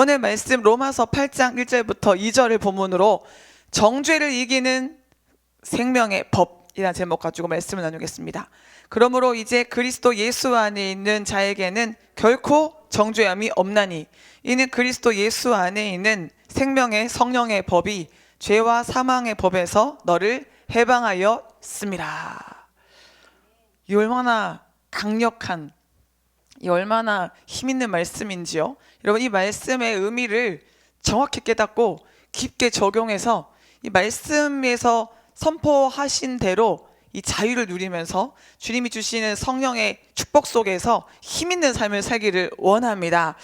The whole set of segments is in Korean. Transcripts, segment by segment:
오늘 말씀 로마서 8장 1절부터 2절을 본문으로 정죄를 이기는 생명의 법이라는 제목 가지고 말씀을 나누겠습니다. 그러므로 이제 그리스도 예수 안에 있는 자에게는 결코 정죄함이 없나니 이는 그리스도 예수 안에 있는 생명의 성령의 법이 죄와 사망의 법에서 너를 해방하였습니다. 이 얼마나 강력한, 이 얼마나 힘있는 말씀인지요. 여러분, 이 말씀의 의미를 정확히 깨닫고 깊게 적용해서 이 말씀에서 선포하신 대로 이 자유를 누리면서 주님이 주시는 성령의 축복 속에서 힘있는 삶을 살기를 원합니다.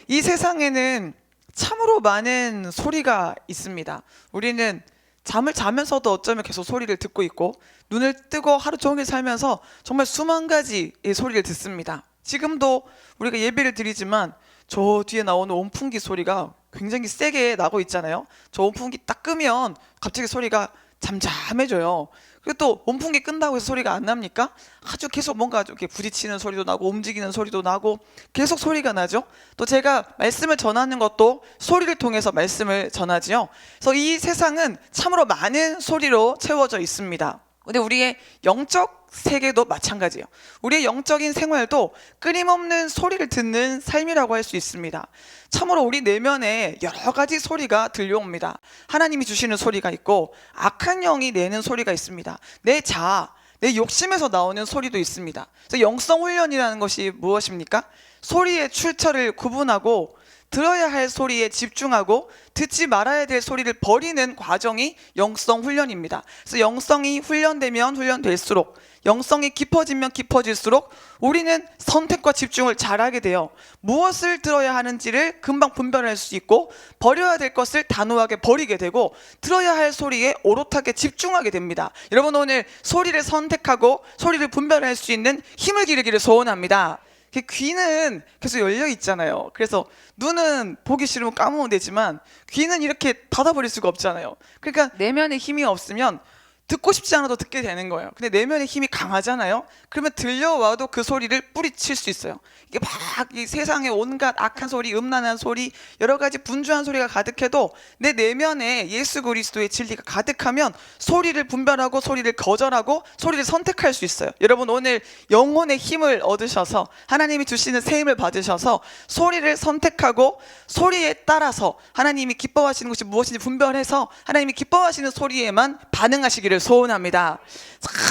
이 세상에는 참으로 많은 소리가 있습니다. 우리는 잠을 자면서도 어쩌면 계속 소리를 듣고 있고, 눈을 뜨고 하루 종일 살면서 정말 수만 가지의 소리를 듣습니다. 지금도 우리가 예배를 드리지만 저 뒤에 나오는 온풍기 소리가 굉장히 세게 나고 있잖아요. 저 온풍기 딱 끄면 갑자기 소리가 잠잠해져요. 그리고 또 온풍기 끈다고 해서 소리가 안 납니까? 아주 계속 뭔가 이렇게 부딪히는 소리도 나고 움직이는 소리도 나고 계속 소리가 나죠. 또 제가 말씀을 전하는 것도 소리를 통해서 말씀을 전하지요. 그래서 이 세상은 참으로 많은 소리로 채워져 있습니다. 근데 우리의 영적 세계도 마찬가지예요. 우리의 영적인 생활도 끊임없는 소리를 듣는 삶이라고 할 수 있습니다. 참으로 우리 내면에 여러 가지 소리가 들려옵니다. 하나님이 주시는 소리가 있고 악한 영이 내는 소리가 있습니다. 내 자아, 내 욕심에서 나오는 소리도 있습니다. 그래서 영성 훈련이라는 것이 무엇입니까? 소리의 출처를 구분하고 들어야 할 소리에 집중하고 듣지 말아야 될 소리를 버리는 과정이 영성 훈련입니다. 그래서 영성이 훈련되면 훈련될수록, 영성이 깊어지면 깊어질수록 우리는 선택과 집중을 잘하게 돼요. 무엇을 들어야 하는지를 금방 분별할 수 있고 버려야 될 것을 단호하게 버리게 되고 들어야 할 소리에 오롯하게 집중하게 됩니다. 여러분, 오늘 소리를 선택하고 소리를 분별할 수 있는 힘을 기르기를 소원합니다. 귀는 계속 열려 있잖아요. 그래서 눈은 보기 싫으면 감으면 되지만 귀는 이렇게 닫아버릴 수가 없잖아요. 그러니까 내면에 힘이 없으면 듣고 싶지 않아도 듣게 되는 거예요. 근데 내면의 힘이 강하잖아요. 그러면 들려와도 그 소리를 뿌리칠 수 있어요. 이게 막 이 세상에 온갖 악한 소리, 음란한 소리, 여러 가지 분주한 소리가 가득해도 내 내면에 예수 그리스도의 진리가 가득하면 소리를 분별하고 소리를 거절하고 소리를 선택할 수 있어요. 여러분, 오늘 영혼의 힘을 얻으셔서 하나님이 주시는 새 힘을 받으셔서 소리를 선택하고 소리에 따라서 하나님이 기뻐하시는 것이 무엇인지 분별해서 하나님이 기뻐하시는 소리에만 반응하시기를 소원합니다.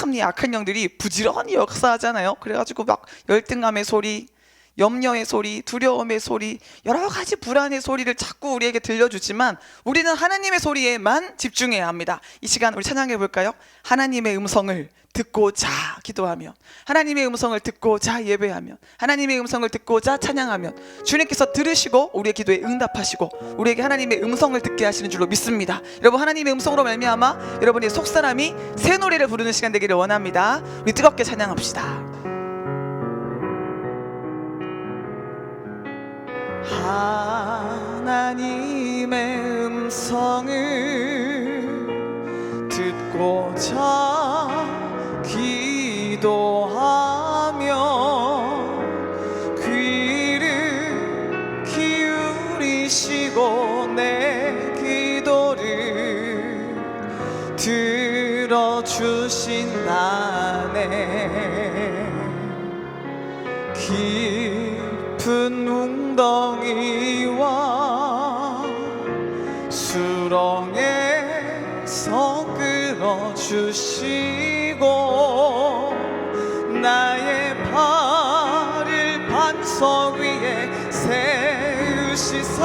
참 이 악한 영들이 부지런히 역사하잖아요. 그래가지고 막 열등감의 소리, 염려의 소리, 두려움의 소리, 여러 가지 불안의 소리를 자꾸 우리에게 들려주지만 우리는 하나님의 소리에만 집중해야 합니다. 이 시간 우리 찬양해 볼까요? 하나님의 음성을 듣고자 기도하며, 하나님의 음성을 듣고자 예배하며, 하나님의 음성을 듣고자 찬양하면 주님께서 들으시고 우리의 기도에 응답하시고 우리에게 하나님의 음성을 듣게 하시는 줄로 믿습니다. 여러분, 하나님의 음성으로 말미암아 여러분의 속사람이 새 노래를 부르는 시간 되기를 원합니다. 우리 뜨겁게 찬양합시다. 하나님의 음성을 듣고자 기도하며 귀를 기울이시고 내 기도를 들어주신다네. 깊은 웅덩이와 수렁에서 끌어주시고 나의 발을 반석 위에 세우시사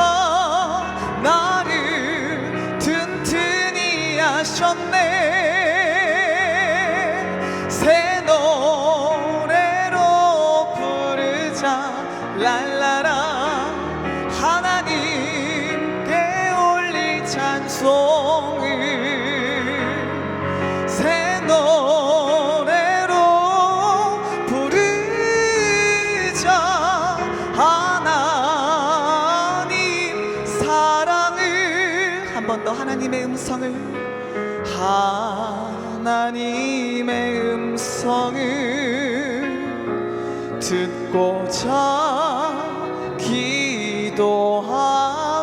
나를 튼튼히 하셨네. 새 노래로 부르자 랄라라. 하나님께 올릴 찬송을 새 노래로 부르자. 하나님 사랑을 한 번 더, 하나님의 음성을, 하나님의 음성을 듣고자 기도하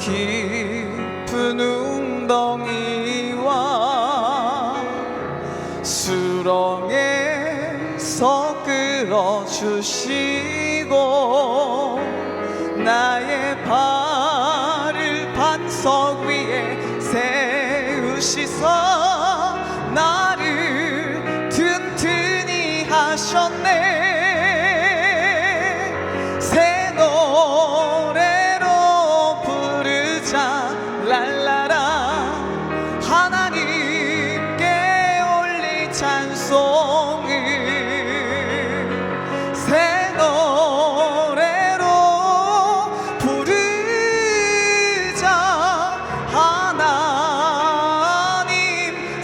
깊은 웅덩이와 수렁에서 끌어주시고 나의 발을 반석 위에 세우시사 나를 든든히 하셨네. 새 노래로 부르자 랄라라 하나님께 올릴 찬송을 새 노래로 부르자 하나님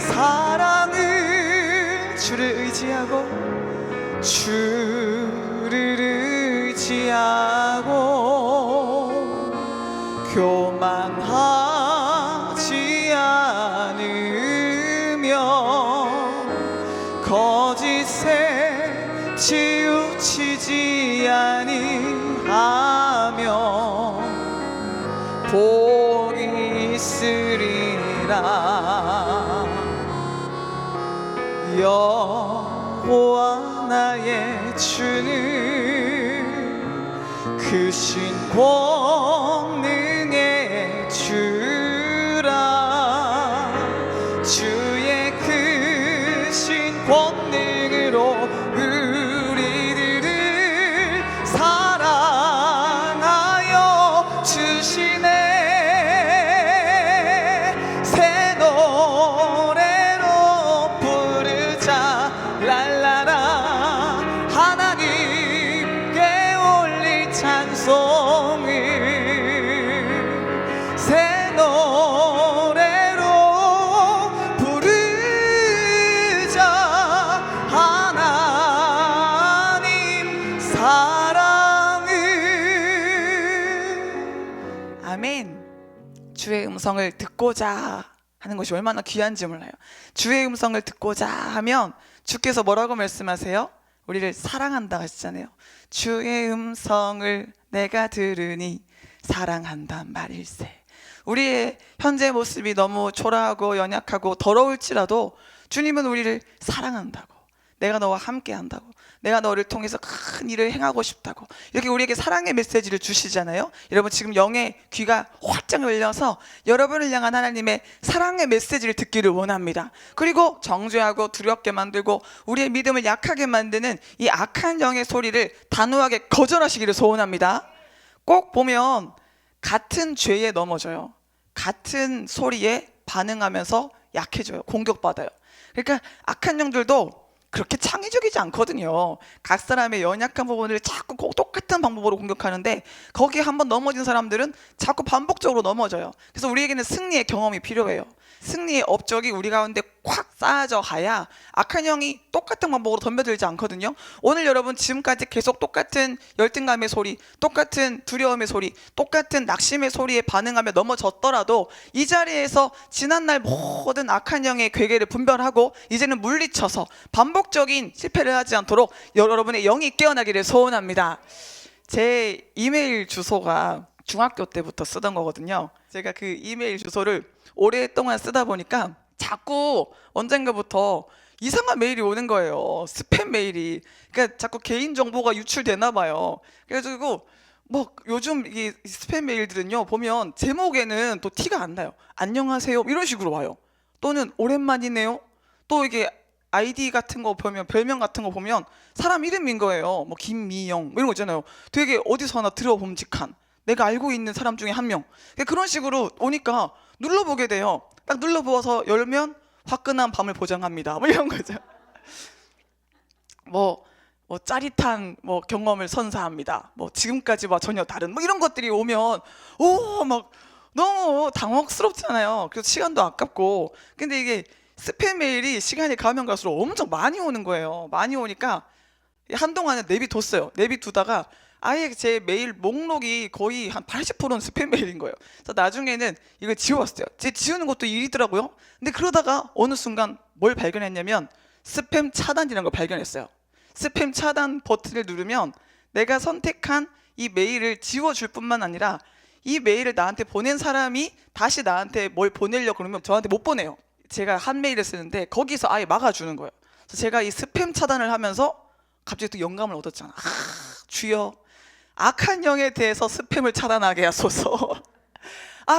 사랑을 주를 의지하고 교만하지 않으며 거짓에 치우치지 아니하며 복이 있으리라. 여호와 나의 주는 크신 권능의 주라. 주의 크신 권능으로 우리들을 사랑하여 주시네. 새 노래로 부르자 랄라라 하나님께 올릴 찬송을 새 노래로 부르자 하나님 사랑을. 아멘. 주의 음성을 듣고자 하는 것이 얼마나 귀한지 몰라요. 주의 음성을 듣고자 하면 주께서 뭐라고 말씀하세요? 우리를 사랑한다 하시잖아요. 주의 음성을 내가 들으니 사랑한단 말일세. 우리의 현재 모습이 너무 초라하고 연약하고 더러울지라도 주님은 우리를 사랑한다고, 내가 너와 함께 한다고, 내가 너를 통해서 큰 일을 행하고 싶다고 이렇게 우리에게 사랑의 메시지를 주시잖아요. 여러분 지금 영의 귀가 활짝 열려서 여러분을 향한 하나님의 사랑의 메시지를 듣기를 원합니다. 그리고 정죄하고 두렵게 만들고 우리의 믿음을 약하게 만드는 이 악한 영의 소리를 단호하게 거절하시기를 소원합니다. 꼭 보면 같은 죄에 넘어져요. 같은 소리에 반응하면서 약해져요. 공격받아요. 그러니까 악한 영들도 그렇게 창의적이지 않거든요. 각 사람의 연약한 부분을 자꾸 똑같은 방법으로 공격하는데 거기에 한번 넘어진 사람들은 자꾸 반복적으로 넘어져요. 그래서 우리에게는 승리의 경험이 필요해요. 승리의 업적이 우리 가운데 콱 쌓아져 가야 악한 영이 똑같은 방법으로 덤벼들지 않거든요. 오늘 여러분 지금까지 계속 똑같은 열등감의 소리, 똑같은 두려움의 소리, 똑같은 낙심의 소리에 반응하며 넘어졌더라도 이 자리에서 지난날 모든 악한 영의 괴계를 분별하고 이제는 물리쳐서 반복적인 실패를 하지 않도록 여러분의 영이 깨어나기를 소원합니다. 제 이메일 주소가 중학교 때부터 쓰던 거거든요. 제가 그 이메일 주소를 오랫동안 쓰다 보니까 자꾸 언젠가부터 이상한 메일이 오는 거예요. 스팸 메일이. 그러니까 자꾸 개인 정보가 유출되나 봐요. 그래가지고 뭐 요즘 이 스팸 메일들은요 보면 제목에는 또 티가 안 나요. 안녕하세요 이런 식으로 와요. 또는 오랜만이네요. 또 이게 아이디 같은 거 보면 별명 같은 거 보면 사람 이름인 거예요. 뭐 김미영 이런 거 있잖아요. 되게 어디서나 들어봄직한 내가 알고 있는 사람 중에 한 명. 그런 식으로 오니까 눌러보게 돼요. 딱 눌러보아서 열면 화끈한 밤을 보장합니다. 뭐 이런 거죠. 뭐 짜릿한 경험을 선사합니다. 지금까지와 전혀 다른 이런 것들이 오면 막 너무 당혹스럽잖아요. 그래서 시간도 아깝고. 근데 이게 스팸 메일이 시간이 가면 갈수록 엄청 많이 오는 거예요. 많이 오니까 한동안은 내비뒀어요. 내비두다가 아예 제 메일 목록이 거의 한 80%는 스팸 메일인 거예요. 그래서 나중에는 이걸 지워봤어요. 지우는 것도 일이더라고요. 근데 그러다가 어느 순간 뭘 발견했냐면 스팸 차단이라는 걸 발견했어요. 스팸 차단 버튼을 누르면 내가 선택한 이 메일을 지워줄 뿐만 아니라 이 메일을 나한테 보낸 사람이 다시 나한테 뭘 보내려고 그러면 저한테 못 보내요. 제가 한 메일을 쓰는데 거기서 아예 막아주는 거예요. 그래서 제가 이 스팸 차단을 하면서 갑자기 또 영감을 얻었잖아. 주여, 악한 영에 대해서 스팸을 차단하게 하소서.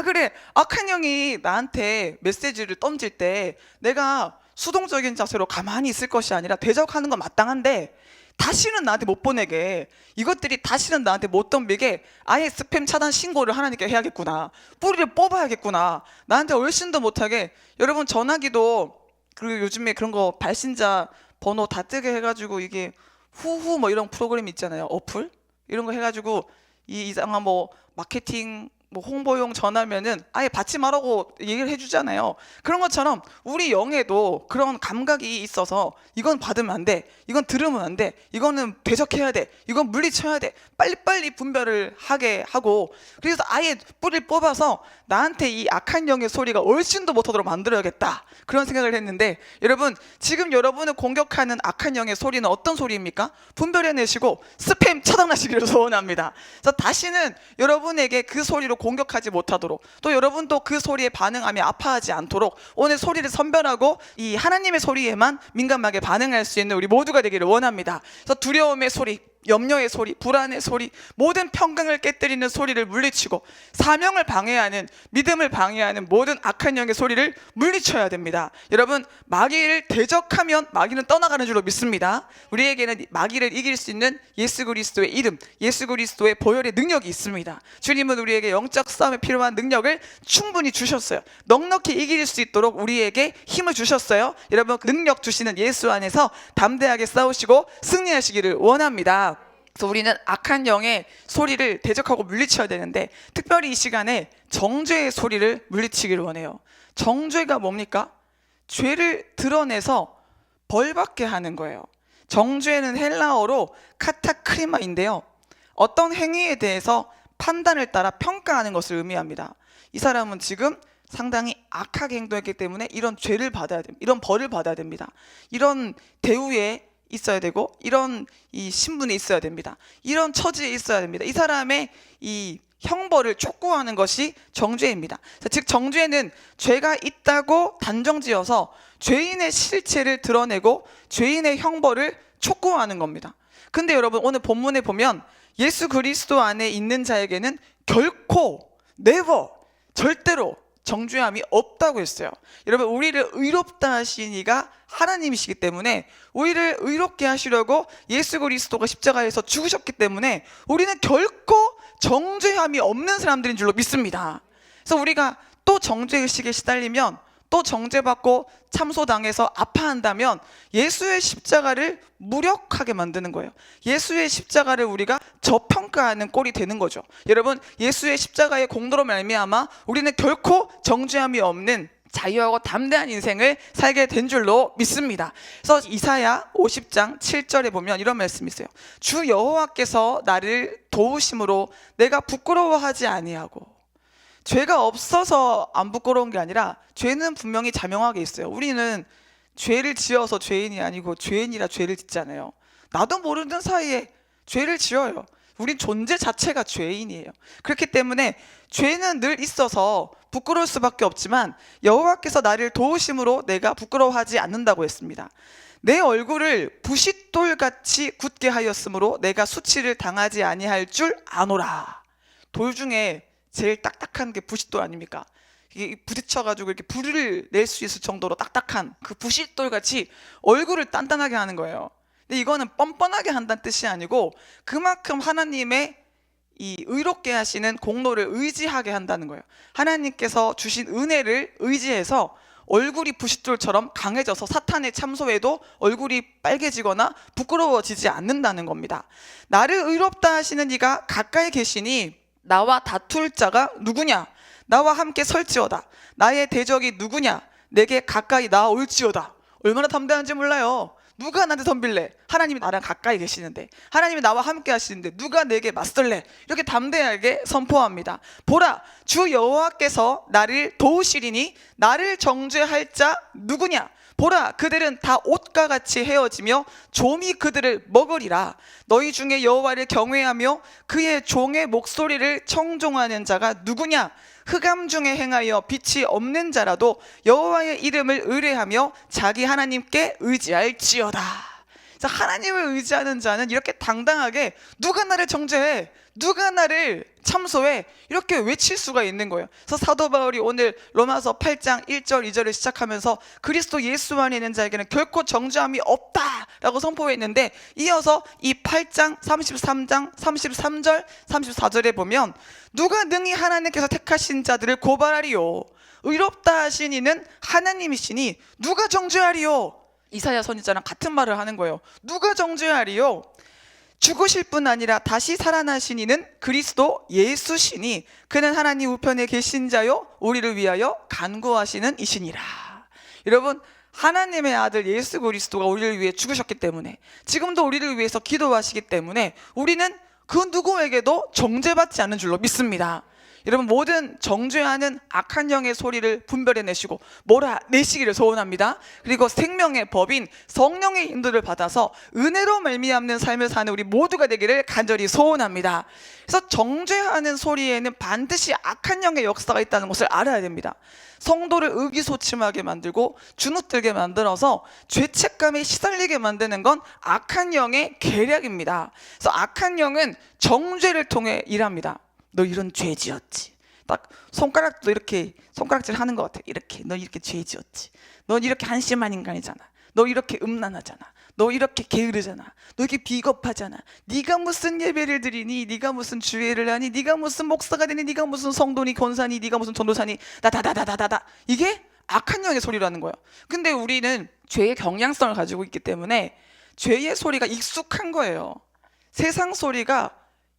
그래, 악한 영이 나한테 메시지를 던질 때 내가 수동적인 자세로 가만히 있을 것이 아니라 대적하는 건 마땅한데, 다시는 나한테 못 보내게, 이것들이 다시는 나한테 못 덤비게 아예 스팸 차단 신고를 하나님께 해야겠구나, 뿌리를 뽑아야겠구나, 나한테 얼씬도 못하게. 여러분, 전화기도 그리고 요즘에 그런 거 발신자 번호 다 뜨게 해가지고 이게 후후 뭐 이런 프로그램 있잖아요. 어플 이런 거 해가지고 이 이상한 뭐 마케팅 뭐 홍보용 전화면은 아예 받지 말라고 얘기를 해주잖아요. 그런 것처럼 우리 영에도 그런 감각이 있어서 이건 받으면 안 돼, 이건 들으면 안 돼, 이거는 대적해야 돼, 이건 물리쳐야 돼, 빨리빨리 분별을 하게 하고, 그래서 아예 뿌리를 뽑아서 나한테 이 악한 영의 소리가 얼씬도 못하도록 만들어야겠다, 그런 생각을 했는데, 여러분, 지금 여러분을 공격하는 악한 영의 소리는 어떤 소리입니까? 분별해내시고 스팸 차단하시기를 소원합니다. 그래서 다시는 여러분에게 그 소리로 공격하지 못하도록, 또 여러분도 그 소리에 반응하며 아파하지 않도록 오늘 소리를 선별하고 이 하나님의 소리에만 민감하게 반응할 수 있는 우리 모두가 되기를 원합니다. 그래서 두려움의 소리, 염려의 소리, 불안의 소리, 모든 평강을 깨뜨리는 소리를 물리치고 사명을 방해하는, 믿음을 방해하는 모든 악한 영의 소리를 물리쳐야 됩니다. 여러분, 마귀를 대적하면 마귀는 떠나가는 줄로 믿습니다. 우리에게는 마귀를 이길 수 있는 예수 그리스도의 이름, 예수 그리스도의 보혈의 능력이 있습니다. 주님은 우리에게 영적 싸움에 필요한 능력을 충분히 주셨어요. 넉넉히 이길 수 있도록 우리에게 힘을 주셨어요. 여러분, 그 능력 주시는 예수 안에서 담대하게 싸우시고 승리하시기를 원합니다. 그래서 우리는 악한 영의 소리를 대적하고 물리쳐야 되는데, 특별히 이 시간에 정죄의 소리를 물리치기를 원해요. 정죄가 뭡니까? 죄를 드러내서 벌받게 하는 거예요. 정죄는 헬라어로 카타크리마인데요, 어떤 행위에 대해서 판단을 따라 평가하는 것을 의미합니다. 이 사람은 지금 상당히 악하게 행동했기 때문에 이런 죄를 받아야 됩니다. 이런 벌을 받아야 됩니다. 이런 대우에 있어야 되고, 이런 이 신분에 있어야 됩니다. 이런 처지에 있어야 됩니다. 이 사람의 이 형벌을 촉구하는 것이 정죄입니다. 즉, 정죄는 죄가 있다고 단정지어서 죄인의 실체를 드러내고 죄인의 형벌을 촉구하는 겁니다. 근데 여러분, 오늘 본문에 보면 예수 그리스도 안에 있는 자에게는 결코, never, 절대로 정죄함이 없다고 했어요. 여러분, 우리를 의롭다 하신 이가 하나님이시기 때문에, 우리를 의롭게 하시려고 예수 그리스도가 십자가에서 죽으셨기 때문에 우리는 결코 정죄함이 없는 사람들인 줄로 믿습니다. 그래서 우리가 또 정죄의식에 시달리면, 또 정죄받고 참소당해서 아파한다면 예수의 십자가를 무력하게 만드는 거예요. 예수의 십자가를 우리가 저평가하는 꼴이 되는 거죠. 여러분, 예수의 십자가의 공로로 말미암아 우리는 결코 정죄함이 없는 자유하고 담대한 인생을 살게 된 줄로 믿습니다. 그래서 이사야 50장 7절에 보면 이런 말씀이 있어요. 주 여호와께서 나를 도우심으로 내가 부끄러워하지 아니하고. 죄가 없어서 안 부끄러운 게 아니라 죄는 분명히 자명하게 있어요. 우리는 죄를 지어서 죄인이 아니고 죄인이라 죄를 짓잖아요. 나도 모르는 사이에 죄를 지어요. 우린 존재 자체가 죄인이에요. 그렇기 때문에 죄는 늘 있어서 부끄러울 수밖에 없지만 여호와께서 나를 도우심으로 내가 부끄러워하지 않는다고 했습니다. 내 얼굴을 부싯돌같이 굳게 하였으므로 내가 수치를 당하지 아니할 줄 아노라. 돌 중에 제일 딱딱한 게 부싯돌 아닙니까? 이게 부딪혀가지고 이렇게 불을 낼 수 있을 정도로 딱딱한 그 부싯돌 같이 얼굴을 단단하게 하는 거예요. 근데 이거는 뻔뻔하게 한다는 뜻이 아니고 그만큼 하나님의 이 의롭게 하시는 공로를 의지하게 한다는 거예요. 하나님께서 주신 은혜를 의지해서 얼굴이 부싯돌처럼 강해져서 사탄의 참소에도 얼굴이 빨개지거나 부끄러워지지 않는다는 겁니다. 나를 의롭다 하시는 이가 가까이 계시니 나와 다툴 자가 누구냐? 나와 함께 설지어다. 나의 대적이 누구냐? 내게 가까이 나올지어다. 얼마나 담대한지 몰라요. 누가 나한테 덤빌래? 하나님이 나랑 가까이 계시는데, 하나님이 나와 함께 하시는데 누가 내게 맞설래? 이렇게 담대하게 선포합니다. 보라, 주 여호와께서 나를 도우시리니 나를 정죄할 자 누구냐? 보라, 그들은 다 옷과 같이 헤어지며 좀이 그들을 먹으리라. 너희 중에 여호와를 경외하며 그의 종의 목소리를 청종하는 자가 누구냐? 흑암 중에 행하여 빛이 없는 자라도 여호와의 이름을 의뢰하며 자기 하나님께 의지할지어다. 그래서 하나님을 의지하는 자는 이렇게 당당하게 누가 나를 정죄해, 누가 나를 참소해, 이렇게 외칠 수가 있는 거예요. 그래서 사도 바울이 오늘 로마서 8장 1절 2절을 시작하면서 그리스도 예수 안에 있는 자에게는 결코 정죄함이 없다라고 선포했는데, 이어서 이 8장 33장 33절 34절에 보면 누가 능히 하나님께서 택하신 자들을 고발하리요? 의롭다 하신 이는 하나님이시니 누가 정죄하리요? 이사야 선지자랑 같은 말을 하는 거예요. 누가 정죄하리요? 죽으실 뿐 아니라 다시 살아나신 이는 그리스도 예수시니 그는 하나님 우편에 계신 자요 우리를 위하여 간구하시는 이시니라. 여러분, 하나님의 아들 예수 그리스도가 우리를 위해 죽으셨기 때문에, 지금도 우리를 위해서 기도하시기 때문에 우리는 그 누구에게도 정죄받지 않는 줄로 믿습니다. 여러분, 모든 정죄하는 악한 영의 소리를 분별해내시고 몰아내시기를 소원합니다. 그리고 생명의 법인 성령의 인도를 받아서 은혜로 말미암는 삶을 사는 우리 모두가 되기를 간절히 소원합니다. 그래서 정죄하는 소리에는 반드시 악한 영의 역사가 있다는 것을 알아야 됩니다. 성도를 의기소침하게 만들고 주눅들게 만들어서 죄책감에 시달리게 만드는 건 악한 영의 계략입니다. 그래서 악한 영은 정죄를 통해 일합니다. 너 이런 죄 지었지. 딱 손가락도 이렇게 손가락질 하는 것 같아. 이렇게 너 이렇게 죄 지었지. 너 이렇게 한심한 인간이잖아. 너 이렇게 음란하잖아. 너 이렇게 게으르잖아. 너 이렇게 비겁하잖아. 네가 무슨 예배를 드리니? 네가 무슨 주회를 하니? 네가 무슨 목사가 되니? 네가 무슨 성도니? 권사니? 네가 무슨 전도사니? 다다다다다다. 이게 악한 영의 소리라는 거예요. 근데 우리는 죄의 경향성을 가지고 있기 때문에 죄의 소리가 익숙한 거예요. 세상 소리가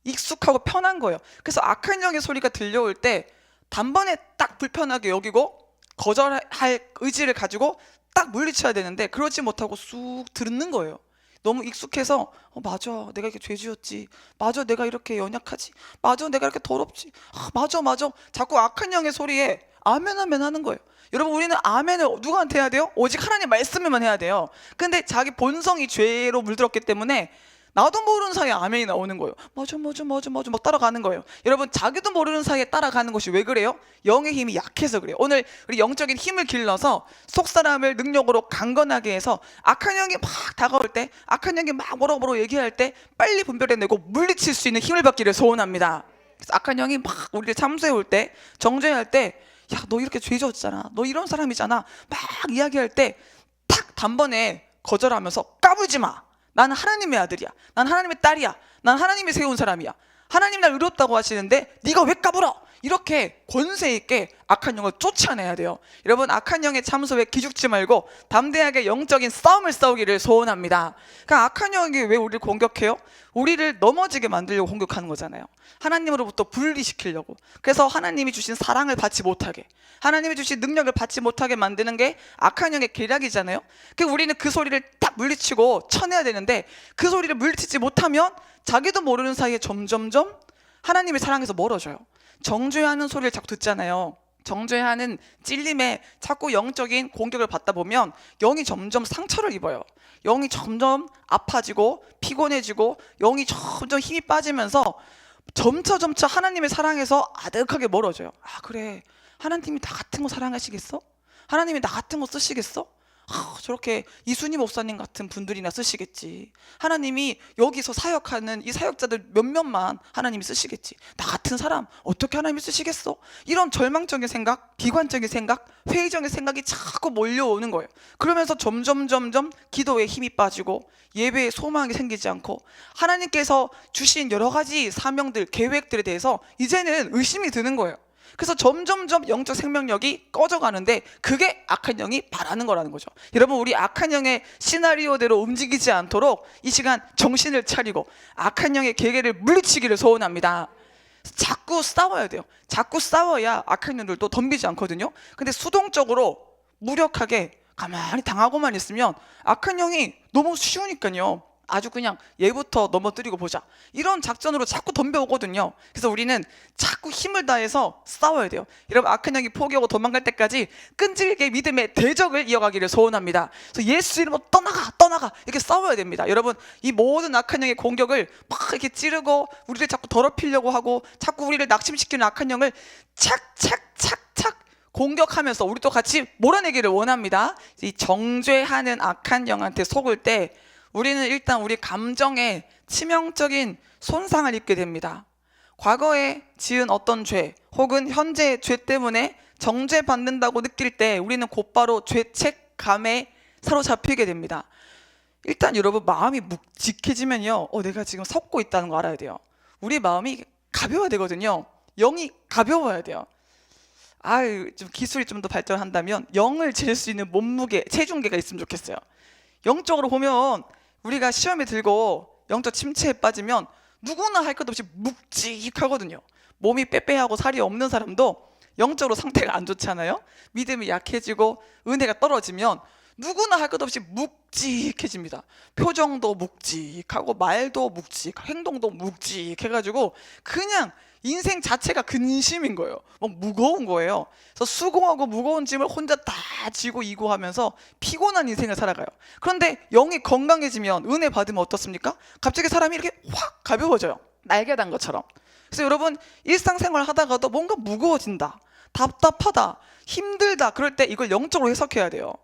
익숙하고 편한 거예요. 그래서 악한 영의 소리가 들려올 때 단번에 딱 불편하게 여기고 거절할 의지를 가지고 딱 물리쳐야 되는데, 그러지 못하고 쑥 듣는 거예요. 너무 익숙해서 맞아, 내가 이렇게 죄 지었지. 맞아, 내가 이렇게 연약하지. 맞아, 내가 이렇게 더럽지. 맞아 자꾸 악한 영의 소리에 아멘 하는 거예요. 여러분, 우리는 아멘을 누구한테 해야 돼요? 오직 하나님 말씀에만 해야 돼요. 근데 자기 본성이 죄로 물들었기 때문에 나도 모르는 사이에 아멘이 나오는 거예요. 맞아 막 따라가는 거예요. 여러분, 자기도 모르는 사이에 따라가는 것이 왜 그래요? 영의 힘이 약해서 그래요. 오늘 우리 영적인 힘을 길러서 속사람을 능력으로 강건하게 해서 악한 영이 막 다가올 때, 악한 영이 막 뭐라고 얘기할 때 빨리 분별해내고 물리칠 수 있는 힘을 받기를 소원합니다. 그래서 악한 영이 막 우리를 참소해 올 때, 정죄할 때, 야, 너 이렇게 죄 지었잖아, 너 이런 사람이잖아 막 이야기할 때 탁 단번에 거절하면서 까불지 마. 나는 하나님의 아들이야. 난 하나님의 딸이야. 난 하나님이 세운 사람이야. 하나님 날 의롭다고 하시는데 네가 왜 까불어? 이렇게 권세 있게 악한 영을 쫓아내야 돼요. 여러분, 악한 영의 참소에 기죽지 말고 담대하게 영적인 싸움을 싸우기를 소원합니다. 그러니까 악한 영이 왜 우리를 공격해요? 우리를 넘어지게 만들려고 공격하는 거잖아요. 하나님으로부터 분리시키려고. 그래서 하나님이 주신 사랑을 받지 못하게, 하나님이 주신 능력을 받지 못하게 만드는 게 악한 영의 계략이잖아요. 그러니까 우리는 그 소리를 딱 물리치고 쳐내야 되는데, 그 소리를 물리치지 못하면 자기도 모르는 사이에 점점점 하나님의 사랑에서 멀어져요. 정죄하는 소리를 자꾸 듣잖아요. 정죄하는 찔림에 자꾸 영적인 공격을 받다 보면 영이 점점 상처를 입어요. 영이 점점 아파지고 피곤해지고 영이 점점 힘이 빠지면서 점차 하나님의 사랑에서 아득하게 멀어져요. 아, 그래, 하나님이 나 같은 거 사랑하시겠어? 하나님이 나 같은 거 쓰시겠어? 저렇게 이순희 목사님 같은 분들이나 쓰시겠지. 하나님이 여기서 사역하는 이 사역자들 몇몇만 하나님이 쓰시겠지. 나 같은 사람 어떻게 하나님이 쓰시겠어? 이런 절망적인 생각, 비관적인 생각, 회의적인 생각이 자꾸 몰려오는 거예요. 그러면서 점점 기도에 힘이 빠지고 예배에 소망이 생기지 않고 하나님께서 주신 여러 가지 사명들, 계획들에 대해서 이제는 의심이 드는 거예요. 그래서 점점 영적 생명력이 꺼져가는데, 그게 악한 영이 바라는 거라는 거죠. 여러분, 우리 악한 영의 시나리오대로 움직이지 않도록 이 시간 정신을 차리고 악한 영의 계계를 물리치기를 소원합니다. 자꾸 싸워야 돼요. 자꾸 싸워야 악한 영들도 덤비지 않거든요. 근데 수동적으로 무력하게 가만히 당하고만 있으면 악한 영이 너무 쉬우니까요. 아주 그냥 얘부터 넘어뜨리고 보자, 이런 작전으로 자꾸 덤벼오거든요. 그래서 우리는 자꾸 힘을 다해서 싸워야 돼요. 여러분, 악한 영이 포기하고 도망갈 때까지 끈질기게 믿음의 대적을 이어가기를 소원합니다. 그래서 예수 이름으로 떠나가 이렇게 싸워야 됩니다. 여러분, 이 모든 악한 영의 공격을 막 이렇게 찌르고 우리를 자꾸 더럽히려고 하고 자꾸 우리를 낙심시키는 악한 영을 착착착착 공격하면서 우리도 같이 몰아내기를 원합니다. 이 정죄하는 악한 영한테 속을 때 우리는 일단 우리 감정에 치명적인 손상을 입게 됩니다. 과거에 지은 어떤 죄 혹은 현재의 죄 때문에 정죄받는다고 느낄 때 우리는 곧바로 죄책감에 사로잡히게 됩니다. 일단 여러분, 마음이 묵직해지면요, 내가 지금 섞고 있다는 거 알아야 돼요. 우리 마음이 가벼워야 되거든요. 영이 가벼워야 돼요. 좀 기술이 좀 더 발전한다면 영을 잴 수 있는 몸무게, 체중계가 있으면 좋겠어요. 영적으로 보면 우리가 시험에 들고 영적 침체에 빠지면 누구나 할 것 없이 묵직하거든요. 몸이 빼빼하고 살이 없는 사람도 영적으로 상태가 안 좋잖아요. 믿음이 약해지고 은혜가 떨어지면 누구나 할 것 없이 묵직해집니다. 표정도 묵직하고 말도 행동도 묵직해가지고 그냥 인생 자체가 근심인 거예요. 막 무거운 거예요. 그래서 수고하고 무거운 짐을 혼자 다 지고 이고 하면서 피곤한 인생을 살아가요. 그런데 영이 건강해지면, 은혜 받으면 어떻습니까? 갑자기 사람이 이렇게 확 가벼워져요. 날개 단 것처럼. 그래서 여러분, 일상생활 하다가도 뭔가 무거워진다, 답답하다, 힘들다, 그럴 때 이걸 영적으로 해석해야 돼요.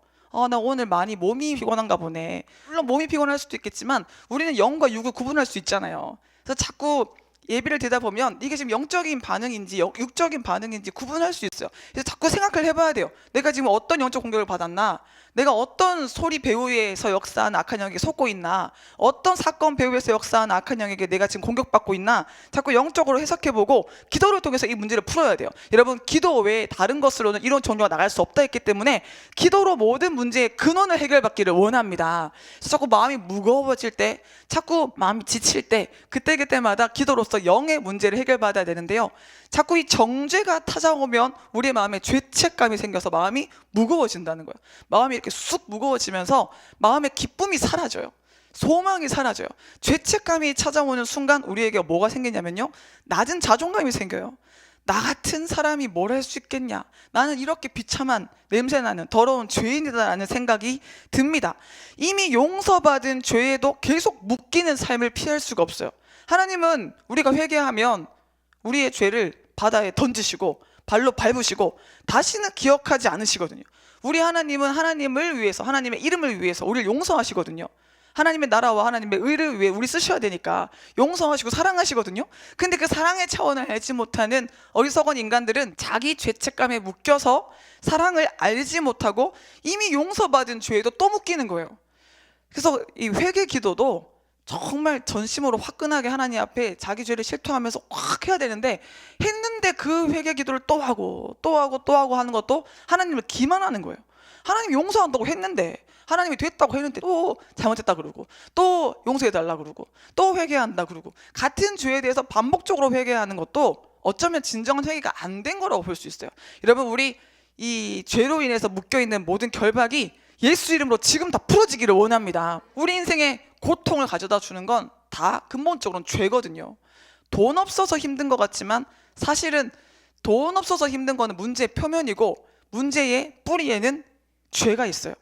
나 오늘 많이 몸이 피곤한가 보네. 물론 몸이 피곤할 수도 있겠지만 우리는 영과 육을 구분할 수 있잖아요. 그래서 자꾸 예비를 드리다 보면 이게 지금 영적인 반응인지 육적인 반응인지 구분할 수 있어요. 그래서 자꾸 생각을 해봐야 돼요. 내가 지금 어떤 영적 공격을 받았나, 내가 어떤 소리 배우에서 역사하는 악한 영에게 속고 있나, 어떤 사건 배우에서 역사하는 악한 영에게 내가 지금 공격받고 있나, 자꾸 영적으로 해석해보고 기도를 통해서 이 문제를 풀어야 돼요. 여러분, 기도 외에 다른 것으로는 이런 종교가 나갈 수 없다 했기 때문에 기도로 모든 문제의 근원을 해결받기를 원합니다. 그래서 자꾸 마음이 무거워질 때, 자꾸 마음이 지칠 때, 그때마다 기도로서 영의 문제를 해결받아야 되는데요, 자꾸 이 정죄가 찾아오면 우리의 마음에 죄책감이 생겨서 마음이 무거워진다는 거예요. 마음이 이렇게 쑥 무거워지면서 마음의 기쁨이 사라져요. 소망이 사라져요. 죄책감이 찾아오는 순간 우리에게 뭐가 생기냐면요, 낮은 자존감이 생겨요. 나 같은 사람이 뭘 할 수 있겠냐, 나는 이렇게 비참한 냄새나는 더러운 죄인이다라는 생각이 듭니다. 이미 용서받은 죄에도 계속 묶이는 삶을 피할 수가 없어요. 하나님은 우리가 회개하면 우리의 죄를 바다에 던지시고 발로 밟으시고 다시는 기억하지 않으시거든요. 우리 하나님은 하나님을 위해서, 하나님의 이름을 위해서 우리를 용서하시거든요. 하나님의 나라와 하나님의 의를 위해 우리 쓰셔야 되니까 용서하시고 사랑하시거든요. 근데 그 사랑의 차원을 알지 못하는 어리석은 인간들은 자기 죄책감에 묶여서 사랑을 알지 못하고 이미 용서받은 죄에도 또 묶이는 거예요. 그래서 이 회개 기도도 정말 전심으로 화끈하게 하나님 앞에 자기 죄를 실토하면서 확 해야 되는데, 했는데 그 회개 기도를 또 하고 하는 것도 하나님을 기만하는 거예요. 하나님 용서한다고 했는데, 하나님이 됐다고 했는데 또 잘못했다 그러고, 또 용서해달라 그러고, 또 회개한다 그러고, 같은 죄에 대해서 반복적으로 회개하는 것도 어쩌면 진정한 회개가 안 된 거라고 볼 수 있어요. 여러분, 우리 이 죄로 인해서 묶여있는 모든 결박이 예수 이름으로 지금 다 풀어지기를 원합니다. 우리 인생에 고통을 가져다 주는 건 다 근본적으로는 죄거든요. 돈 없어서 힘든 것 같지만 사실은 돈 없어서 힘든 거는 문제의 표면이고, 문제의 뿌리에는 죄가 있어요.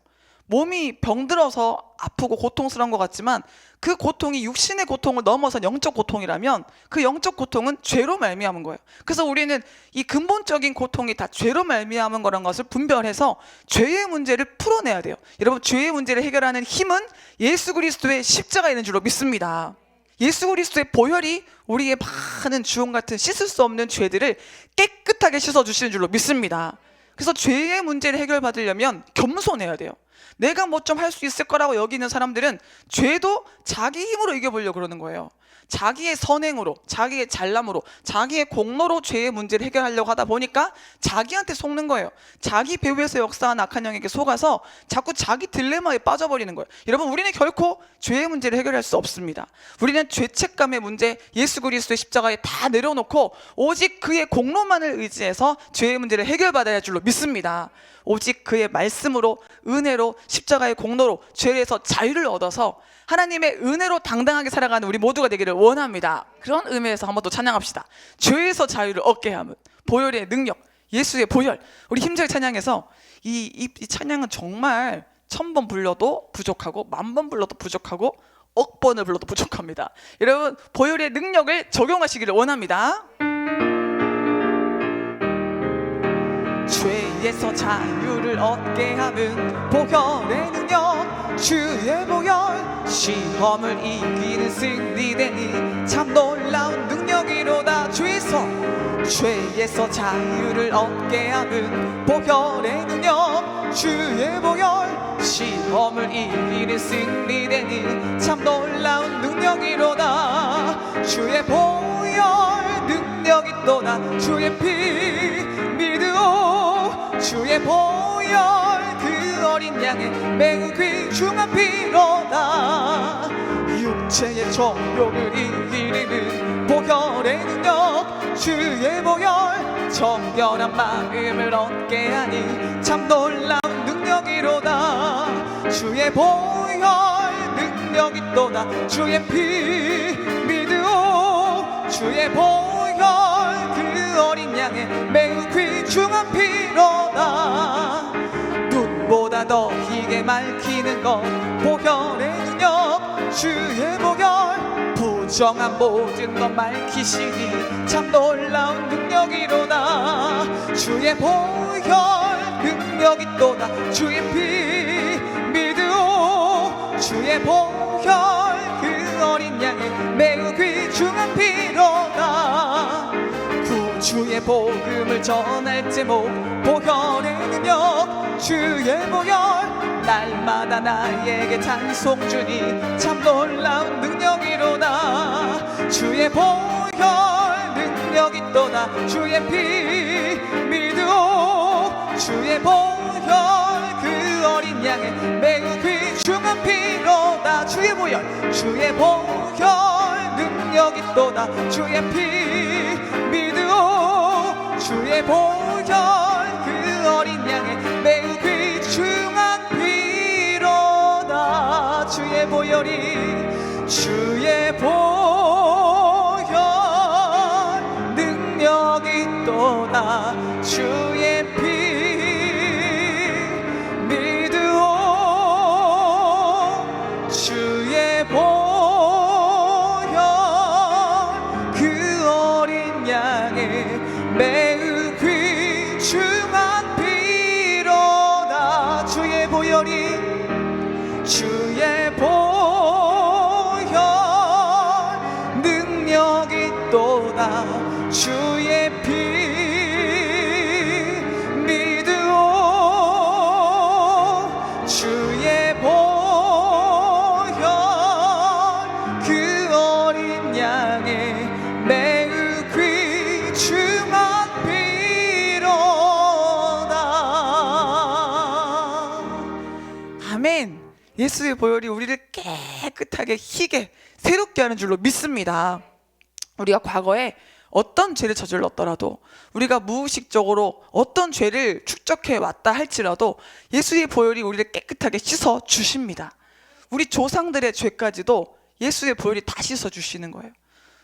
몸이 병들어서 아프고 고통스러운 것 같지만 그 고통이 육신의 고통을 넘어선 영적 고통이라면 그 영적 고통은 죄로 말미암은 거예요. 그래서 우리는 이 근본적인 고통이 다 죄로 말미암은 거라는 것을 분별해서 죄의 문제를 풀어내야 돼요. 여러분, 죄의 문제를 해결하는 힘은 예수 그리스도의 십자가에 있는 줄로 믿습니다. 예수 그리스도의 보혈이 우리의 많은 주홍 같은 씻을 수 없는 죄들을 깨끗하게 씻어주시는 줄로 믿습니다. 그래서 죄의 문제를 해결받으려면 겸손해야 돼요. 내가 뭐 좀 할 수 있을 거라고 여기는 사람들은 죄도 자기 힘으로 이겨보려고 그러는 거예요. 자기의 선행으로, 자기의 잘남으로, 자기의 공로로 죄의 문제를 해결하려고 하다 보니까 자기한테 속는 거예요. 자기 배후에서 역사한 악한 영에게 속아서 자꾸 자기 딜레마에 빠져버리는 거예요. 여러분, 우리는 결코 죄의 문제를 해결할 수 없습니다. 우리는 죄책감의 문제, 예수 그리스도의 십자가에 다 내려놓고 오직 그의 공로만을 의지해서 죄의 문제를 해결받아야 할 줄로 믿습니다. 오직 그의 말씀으로, 은혜로, 십자가의 공로로 죄에서 자유를 얻어서 하나님의 은혜로 당당하게 살아가는 우리 모두가 되기를 원합니다. 그런 의미에서 한번 또 찬양합시다. 죄에서 자유를 얻게 함은 보혈의 능력, 예수의 보혈. 우리 힘차게 찬양해서 이 찬양은 정말 1000번 불러도 부족하고 10,000번 불러도 부족하고 1,000,000번을 불러도 부족합니다. 여러분, 보혈의 능력을 적용하시기를 원합니다. 죄에서 자유를 얻게 함은 보혈의 능력, 주의 보혈, 시험을 이기는 승리되니 참 놀라운 능력이로다. 죄에서 자유를 얻게 함은 보혈의 능력, 주의 보혈, 시험을 이기는 승리되니 참 놀라운 능력이로다. 주의 보혈 능력이 또다. 주의 피 믿으오, 주의 보혈 그 어린 양의 매우 귀중한 피로다. 육체의 정욕을 이기는 보혈의 능력, 주의 보혈 정결한 마음을 얻게 하니 참 놀라운 능력이로다. 주의 보혈 능력이 또다. 주의 피 믿으오, 주의 보혈 그 어린 양의 매우 귀중한 피로다. 눈보다 더 희게 맑히는 것 보혈의 능력, 주의 보혈 부정한 모든 것 밝히시니 참 놀라운 능력이로다. 주의 보혈 능력이 또다. 주의 피 믿으오, 주의 보혈 그 어린 양의 매우 귀중한 피로다. 구주의 복음을 전할 제목 보혈의 능력, 주의 보혈 날마다 나에게 찬송 주니 참 놀라운 능력이로다. 주의 보혈 능력이 또다. 주의 피 믿으오, 주의 보혈 그 어린 양의 매우 귀중한 피로다. 주의 보혈, 주의 보혈 능력이 또다. 주의 피 믿으오, 주의 보혈 그 어린 양의 매우 귀중한 피로다. 주의 보혈이, 주의 보혈 능력이 또다. 주의 피 믿으오, 주의 보혈 그 어린 양의 매우 귀중한 피로다. 주의 보혈이, 주의 보혈 능력이 또다. 주의 피 믿으오, 주의 보혈 그 어린 양의 매우 귀중한 피로다. 아멘. 예수의 보혈이 우리를 깨끗하게 희게 새롭게 하는 줄로 믿습니다. 우리가 과거에 어떤 죄를 저질렀더라도, 우리가 무의식적으로 어떤 죄를 축적해 왔다 할지라도 예수의 보혈이 우리를 깨끗하게 씻어 주십니다. 우리 조상들의 죄까지도 예수의 보혈이 다 씻어 주시는 거예요.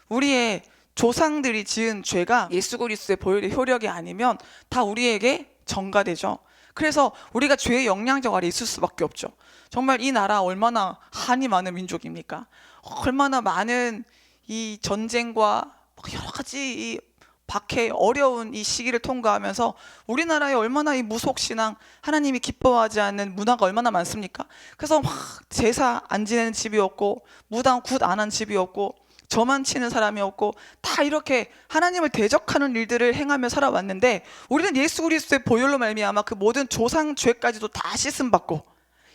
우리의 조상들이 지은 죄가 예수 그리스도의 보혈의 효력이 아니면 다 우리에게 전가되죠. 그래서 우리가 죄의 영향력 아래 있을 수밖에 없죠. 정말 이 나라 얼마나 한이 많은 민족입니까? 얼마나 많은 이 전쟁과 여러 가지 이 박해 어려운 이 시기를 통과하면서 우리나라에 얼마나 이 무속신앙, 하나님이 기뻐하지 않는 문화가 얼마나 많습니까? 그래서 막 제사 안 지내는 집이 없고, 무당 굿 안 한 집이 없고, 저만 치는 사람이 없고, 다 이렇게 하나님을 대적하는 일들을 행하며 살아왔는데, 우리는 예수 그리스도의 보혈로 말미암아 그 모든 조상 죄까지도 다 씻음 받고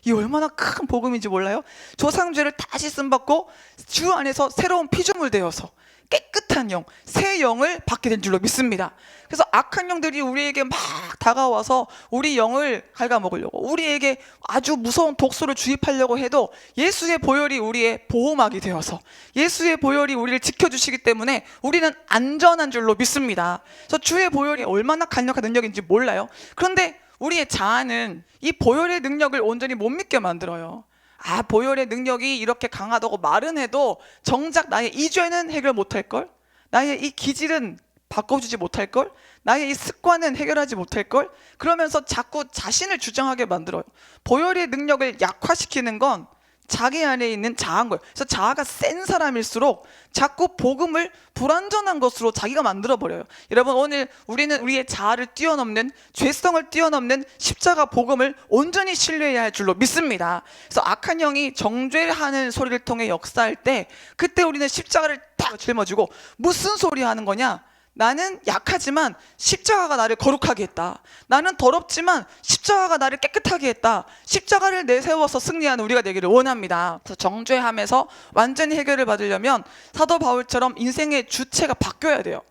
이 얼마나 큰 복음인지 몰라요? 조상죄를 다시 씀받고 주 안에서 새로운 피조물 되어서 깨끗한 영, 새 영을 받게 된 줄로 믿습니다. 그래서 악한 영들이 우리에게 막 다가와서 우리 영을 갉아먹으려고, 우리에게 아주 무서운 독소를 주입하려고 해도 예수의 보혈이 우리의 보호막이 되어서, 예수의 보혈이 우리를 지켜주시기 때문에 우리는 안전한 줄로 믿습니다. 그래서 주의 보혈이 얼마나 강력한 능력인지 몰라요. 그런데 우리의 자아는 이 보혈의 능력을 온전히 못 믿게 만들어요. 아, 보혈의 능력이 이렇게 강하다고 말은 해도 정작 나의 이 죄는 해결 못할걸? 나의 이 기질은 바꿔주지 못할걸? 나의 이 습관은 해결하지 못할걸? 그러면서 자꾸 자신을 주장하게 만들어요. 보혈의 능력을 약화시키는 건 자기 안에 있는 자아인 거예요. 그래서 자아가 센 사람일수록 자꾸 복음을 불완전한 것으로 자기가 만들어버려요. 여러분, 오늘 우리는 우리의 자아를 뛰어넘는, 죄성을 뛰어넘는 십자가 복음을 온전히 신뢰해야 할 줄로 믿습니다. 그래서 악한 영이 정죄하는 소리를 통해 역사할 때, 그때 우리는 십자가를 딱 짊어지고 무슨 소리 하는 거냐? 나는 약하지만 십자가가 나를 거룩하게 했다. 나는 더럽지만 십자가가 나를 깨끗하게 했다. 십자가를 내세워서 승리하는 우리가 되기를 원합니다. 그래서 정죄함에서 완전히 해결을 받으려면 사도 바울처럼 인생의 주체가 바뀌어야 돼요.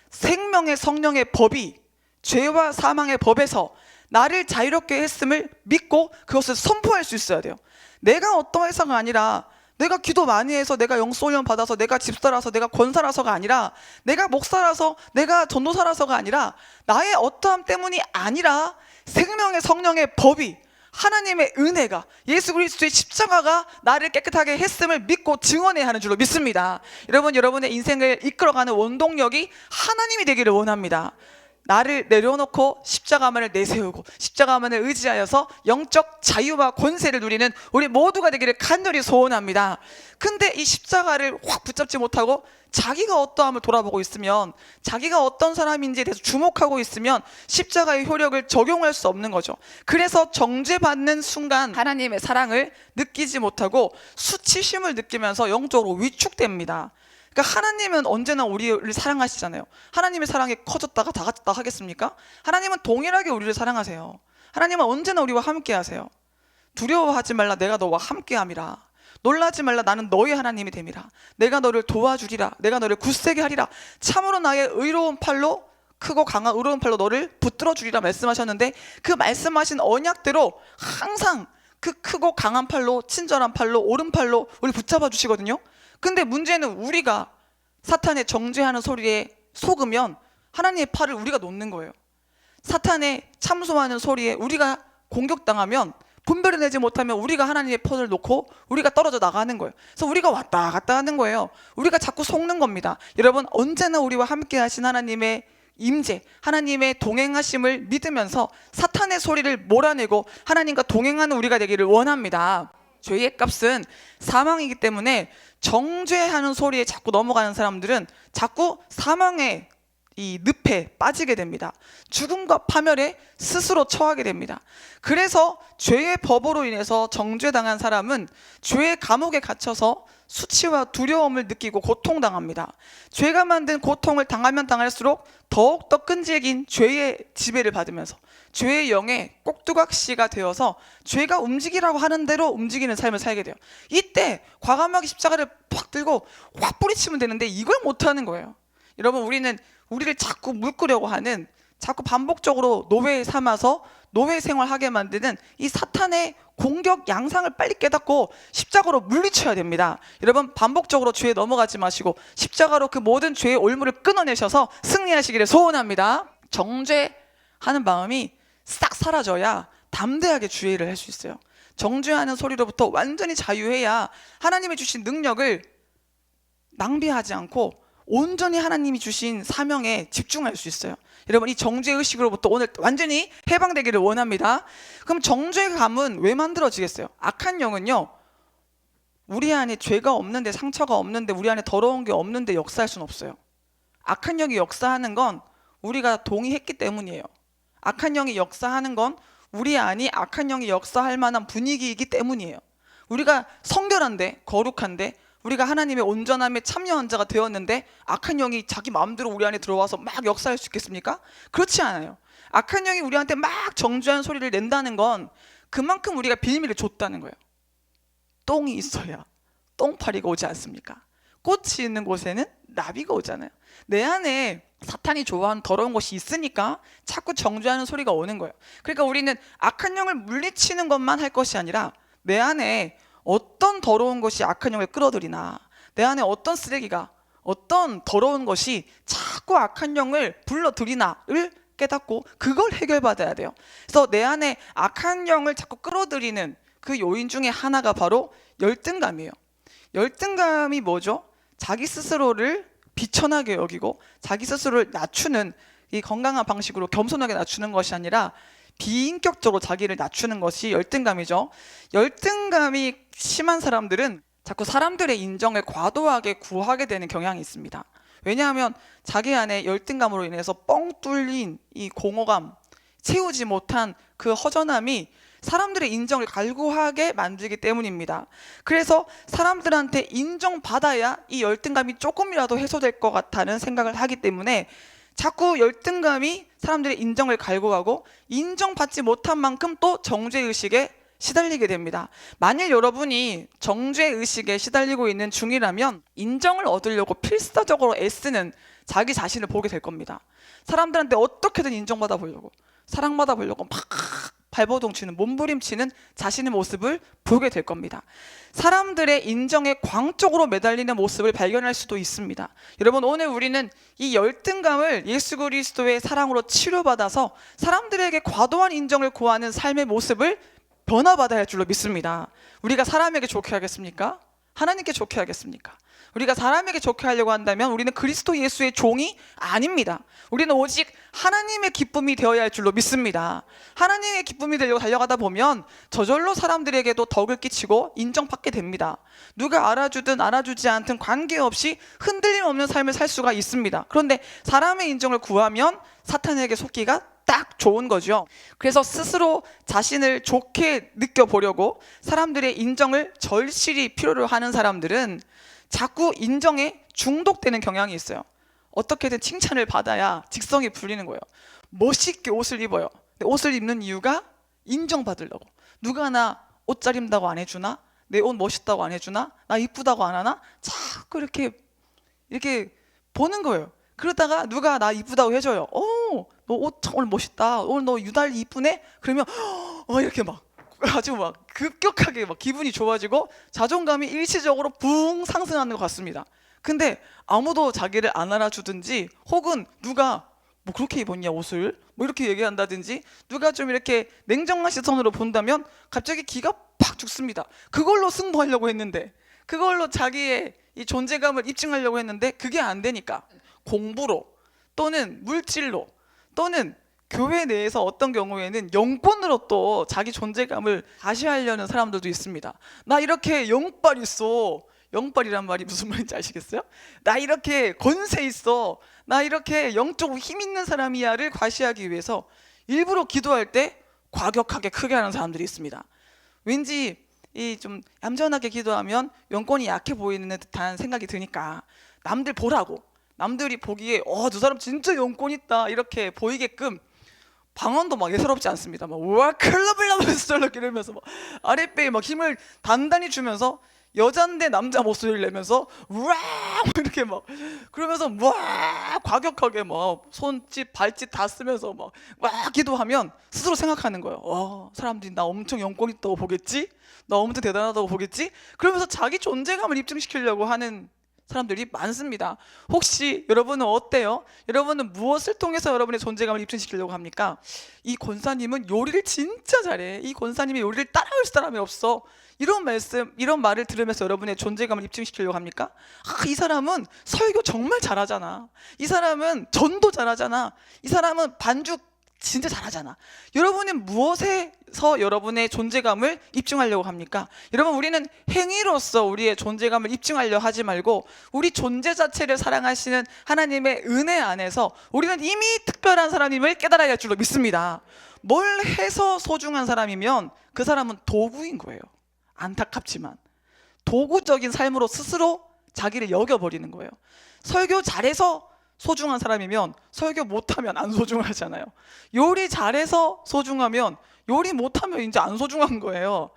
생명의 성령의 법이 죄와 사망의 법에서 나를 자유롭게 했음을 믿고 그것을 선포할 수 있어야 돼요. 내가 어떠해서가 아니라, 내가 기도 많이 해서, 내가 영성훈련 받아서, 내가 집사라서, 내가 권사라서가 아니라, 내가 목사라서, 내가 전도사라서가 아니라, 나의 어떠함 때문이 아니라 생명의 성령의 법이, 하나님의 은혜가, 예수 그리스도의 십자가가 나를 깨끗하게 했음을 믿고 증언해야 하는 줄로 믿습니다. 여러분, 여러분의 인생을 이끌어가는 원동력이 하나님이 되기를 원합니다. 나를 내려놓고 십자가만을 내세우고 십자가만을 의지하여서 영적 자유와 권세를 누리는 우리 모두가 되기를 간절히 소원합니다. 근데 이 십자가를 확 붙잡지 못하고 자기가 어떠함을 돌아보고 있으면, 자기가 어떤 사람인지에 대해서 주목하고 있으면 십자가의 효력을 적용할 수 없는 거죠. 그래서 정죄받는 순간 하나님의 사랑을 느끼지 못하고 수치심을 느끼면서 영적으로 위축됩니다. 그러니까 하나님은 언제나 우리를 사랑하시잖아요. 하나님의 사랑이 커졌다가 작았다 하겠습니까? 하나님은 동일하게 우리를 사랑하세요. 하나님은 언제나 우리와 함께 하세요. 두려워하지 말라, 내가 너와 함께함이라. 놀라지 말라, 나는 너의 하나님이 됨이라. 내가 너를 도와주리라. 내가 너를 굳세게 하리라. 참으로 나의 의로운 팔로, 크고 강한 의로운 팔로 너를 붙들어 주리라 말씀하셨는데, 그 말씀하신 언약대로 항상 그 크고 강한 팔로, 친절한 팔로, 오른팔로 우리 붙잡아 주시거든요. 근데 문제는 우리가 사탄의 정죄하는 소리에 속으면 하나님의 팔을 우리가 놓는 거예요. 사탄의 참소하는 소리에 우리가 공격당하면, 분별을 내지 못하면 우리가 하나님의 편을 놓고 우리가 떨어져 나가는 거예요. 그래서 우리가 왔다 갔다 하는 거예요. 우리가 자꾸 속는 겁니다. 여러분, 언제나 우리와 함께 하신 하나님의 임재, 하나님의 동행하심을 믿으면서 사탄의 소리를 몰아내고 하나님과 동행하는 우리가 되기를 원합니다. 죄의 값은 사망이기 때문에 정죄하는 소리에 자꾸 넘어가는 사람들은 자꾸 사망의 이 늪에 빠지게 됩니다. 죽음과 파멸에 스스로 처하게 됩니다. 그래서 죄의 법으로 인해서 정죄당한 사람은 죄의 감옥에 갇혀서 수치와 두려움을 느끼고 고통당합니다. 죄가 만든 고통을 당하면 당할수록 더욱더 끈질긴 죄의 지배를 받으면서 죄의 영에 꼭두각시가 되어서 죄가 움직이라고 하는 대로 움직이는 삶을 살게 돼요. 이때 과감하게 십자가를 팍 들고 확 뿌리치면 되는데 이걸 못하는 거예요. 여러분, 우리를 자꾸 묶으려고 하는, 자꾸 반복적으로 노예 삼아서 노예 생활하게 만드는 이 사탄의 공격 양상을 빨리 깨닫고 십자가로 물리쳐야 됩니다. 여러분, 반복적으로 죄에 넘어가지 마시고 십자가로 그 모든 죄의 올무를 끊어내셔서 승리하시기를 소원합니다. 정죄하는 마음이 싹 사라져야 담대하게 주의를 할 수 있어요. 정죄하는 소리로부터 완전히 자유해야 하나님이 주신 능력을 낭비하지 않고 온전히 하나님이 주신 사명에 집중할 수 있어요. 여러분, 이 정죄의식으로부터 오늘 완전히 해방되기를 원합니다. 그럼 정죄감은 왜 만들어지겠어요? 악한 영은요, 우리 안에 죄가 없는데, 상처가 없는데, 우리 안에 더러운 게 없는데 역사할 수는 없어요. 악한 영이 역사하는 건 우리가 동의했기 때문이에요. 악한 영이 역사하는 건 우리 안이 악한 영이 역사할 만한 분위기이기 때문이에요. 우리가 성결한데, 거룩한데, 우리가 하나님의 온전함에 참여한 자가 되었는데 악한 영이 자기 마음대로 우리 안에 들어와서 막 역사할 수 있겠습니까? 그렇지 않아요. 악한 영이 우리한테 막 정죄한 소리를 낸다는 건 그만큼 우리가 비밀을 줬다는 거예요. 똥이 있어야 똥파리가 오지 않습니까? 꽃이 있는 곳에는 나비가 오잖아요. 내 안에 사탄이 좋아하는 더러운 것이 있으니까 자꾸 정죄하는 소리가 오는 거예요. 그러니까 우리는 악한 영을 물리치는 것만 할 것이 아니라 내 안에 어떤 더러운 것이 악한 영을 끌어들이나, 내 안에 어떤 쓰레기가, 어떤 더러운 것이 자꾸 악한 영을 불러들이나를 깨닫고 그걸 해결받아야 돼요. 그래서 내 안에 악한 영을 자꾸 끌어들이는 그 요인 중에 하나가 바로 열등감이에요. 열등감이 뭐죠? 자기 스스로를 비천하게 여기고 자기 스스로를 낮추는, 이 건강한 방식으로 겸손하게 낮추는 것이 아니라 비인격적으로 자기를 낮추는 것이 열등감이죠. 열등감이 심한 사람들은 자꾸 사람들의 인정을 과도하게 구하게 되는 경향이 있습니다. 왜냐하면 자기 안에 열등감으로 인해서 뻥 뚫린 이 공허감, 채우지 못한 그 허전함이 사람들의 인정을 갈구하게 만들기 때문입니다. 그래서 사람들한테 인정받아야 이 열등감이 조금이라도 해소될 것 같다는 생각을 하기 때문에 자꾸 열등감이 사람들의 인정을 갈구하고 인정받지 못한 만큼 또 정죄의식에 시달리게 됩니다. 만일 여러분이 정죄의식에 시달리고 있는 중이라면 인정을 얻으려고 필사적으로 애쓰는 자기 자신을 보게 될 겁니다. 사람들한테 어떻게든 인정받아 보려고, 사랑받아 보려고 막 발버둥치는, 몸부림치는 자신의 모습을 보게 될 겁니다. 사람들의 인정에 광적으로 매달리는 모습을 발견할 수도 있습니다. 여러분, 오늘 우리는 이 열등감을 예수 그리스도의 사랑으로 치료받아서 사람들에게 과도한 인정을 구하는 삶의 모습을 변화받아야 할 줄로 믿습니다. 우리가 사람에게 좋게 하겠습니까? 하나님께 좋게 하겠습니까? 우리가 사람에게 좋게 하려고 한다면 우리는 그리스도 예수의 종이 아닙니다. 우리는 오직 하나님의 기쁨이 되어야 할 줄로 믿습니다. 하나님의 기쁨이 되려고 달려가다 보면 저절로 사람들에게도 덕을 끼치고 인정받게 됩니다. 누가 알아주든 알아주지 않든 관계없이 흔들림 없는 삶을 살 수가 있습니다. 그런데 사람의 인정을 구하면 사탄에게 속기가 딱 좋은 거죠. 그래서 스스로 자신을 좋게 느껴보려고 사람들의 인정을 절실히 필요로 하는 사람들은 자꾸 인정에 중독되는 경향이 있어요. 어떻게든 칭찬을 받아야 직성이 풀리는 거예요. 멋있게 옷을 입어요. 근데 옷을 입는 이유가 인정받으려고. 누가 나 옷 잘 입는다고 안 해주나? 내 옷 멋있다고 안 해주나? 나 이쁘다고 안 하나? 자꾸 이렇게 보는 거예요. 그러다가 누가 나 이쁘다고 해줘요. 너 옷 오늘 멋있다. 오늘 너 유달리 이쁘네? 그러면 이렇게 막 아주 막 급격하게 막 기분이 좋아지고 자존감이 일시적으로 붕 상승하는 것 같습니다. 근데 아무도 자기를 안 알아주든지, 혹은 누가 뭐 그렇게 입었냐 옷을 뭐 이렇게 얘기한다든지, 누가 좀 이렇게 냉정한 시선으로 본다면 갑자기 기가 팍 죽습니다. 그걸로 승부하려고 했는데, 그걸로 자기의 이 존재감을 입증하려고 했는데 그게 안 되니까 공부로, 또는 물질로, 또는 교회 내에서 어떤 경우에는 영권으로 또 자기 존재감을 과시하려는 사람들도 있습니다. 나 이렇게 영빨 있어. 영빨이란 말이 무슨 말인지 아시겠어요? 나 이렇게 권세 있어. 나 이렇게 영적으로 힘 있는 사람이야를 과시하기 위해서 일부러 기도할 때 과격하게 크게 하는 사람들이 있습니다. 왠지 이 좀 얌전하게 기도하면 영권이 약해 보이는 듯한 생각이 드니까 남들 보라고, 남들이 보기에 저 사람 진짜 영권 있다 이렇게 보이게끔 방언도 막 예사롭지 않습니다. 막 우와 클라블라블 이러면서 막 아랫배에 막 힘을 단단히 주면서 여잔데 남자 목소리를 내면서 우와 이렇게 막 그러면서 와 과격하게 막 손짓 발짓 다 쓰면서 막 와 기도하면 스스로 생각하는 거예요. 사람들이 나 엄청 영권 있다고 보겠지? 나 엄청 대단하다고 보겠지? 그러면서 자기 존재감을 입증시키려고 하는 사람들이 많습니다. 혹시 여러분은 어때요? 여러분은 무엇을 통해서 여러분의 존재감을 입증시키려고 합니까? 이 권사님은 요리를 진짜 잘해. 이 권사님의 요리를 따라올 사람이 없어. 이런 말씀, 이런 말을 들으면서 여러분의 존재감을 입증시키려고 합니까? 이 사람은 설교 정말 잘하잖아. 이 사람은 전도 잘하잖아. 이 사람은 반죽 진짜 잘하잖아. 여러분은 무엇에서 여러분의 존재감을 입증하려고 합니까? 여러분, 우리는 행위로서 우리의 존재감을 입증하려 하지 말고 우리 존재 자체를 사랑하시는 하나님의 은혜 안에서 우리는 이미 특별한 사람임을 깨달아야 할 줄로 믿습니다. 뭘 해서 소중한 사람이면 그 사람은 도구인 거예요. 안타깝지만 도구적인 삶으로 스스로 자기를 여겨버리는 거예요. 설교 잘해서 소중한 사람이면 설교 못하면 안 소중하잖아요. 요리 잘해서 소중하면 요리 못하면 이제 안 소중한 거예요.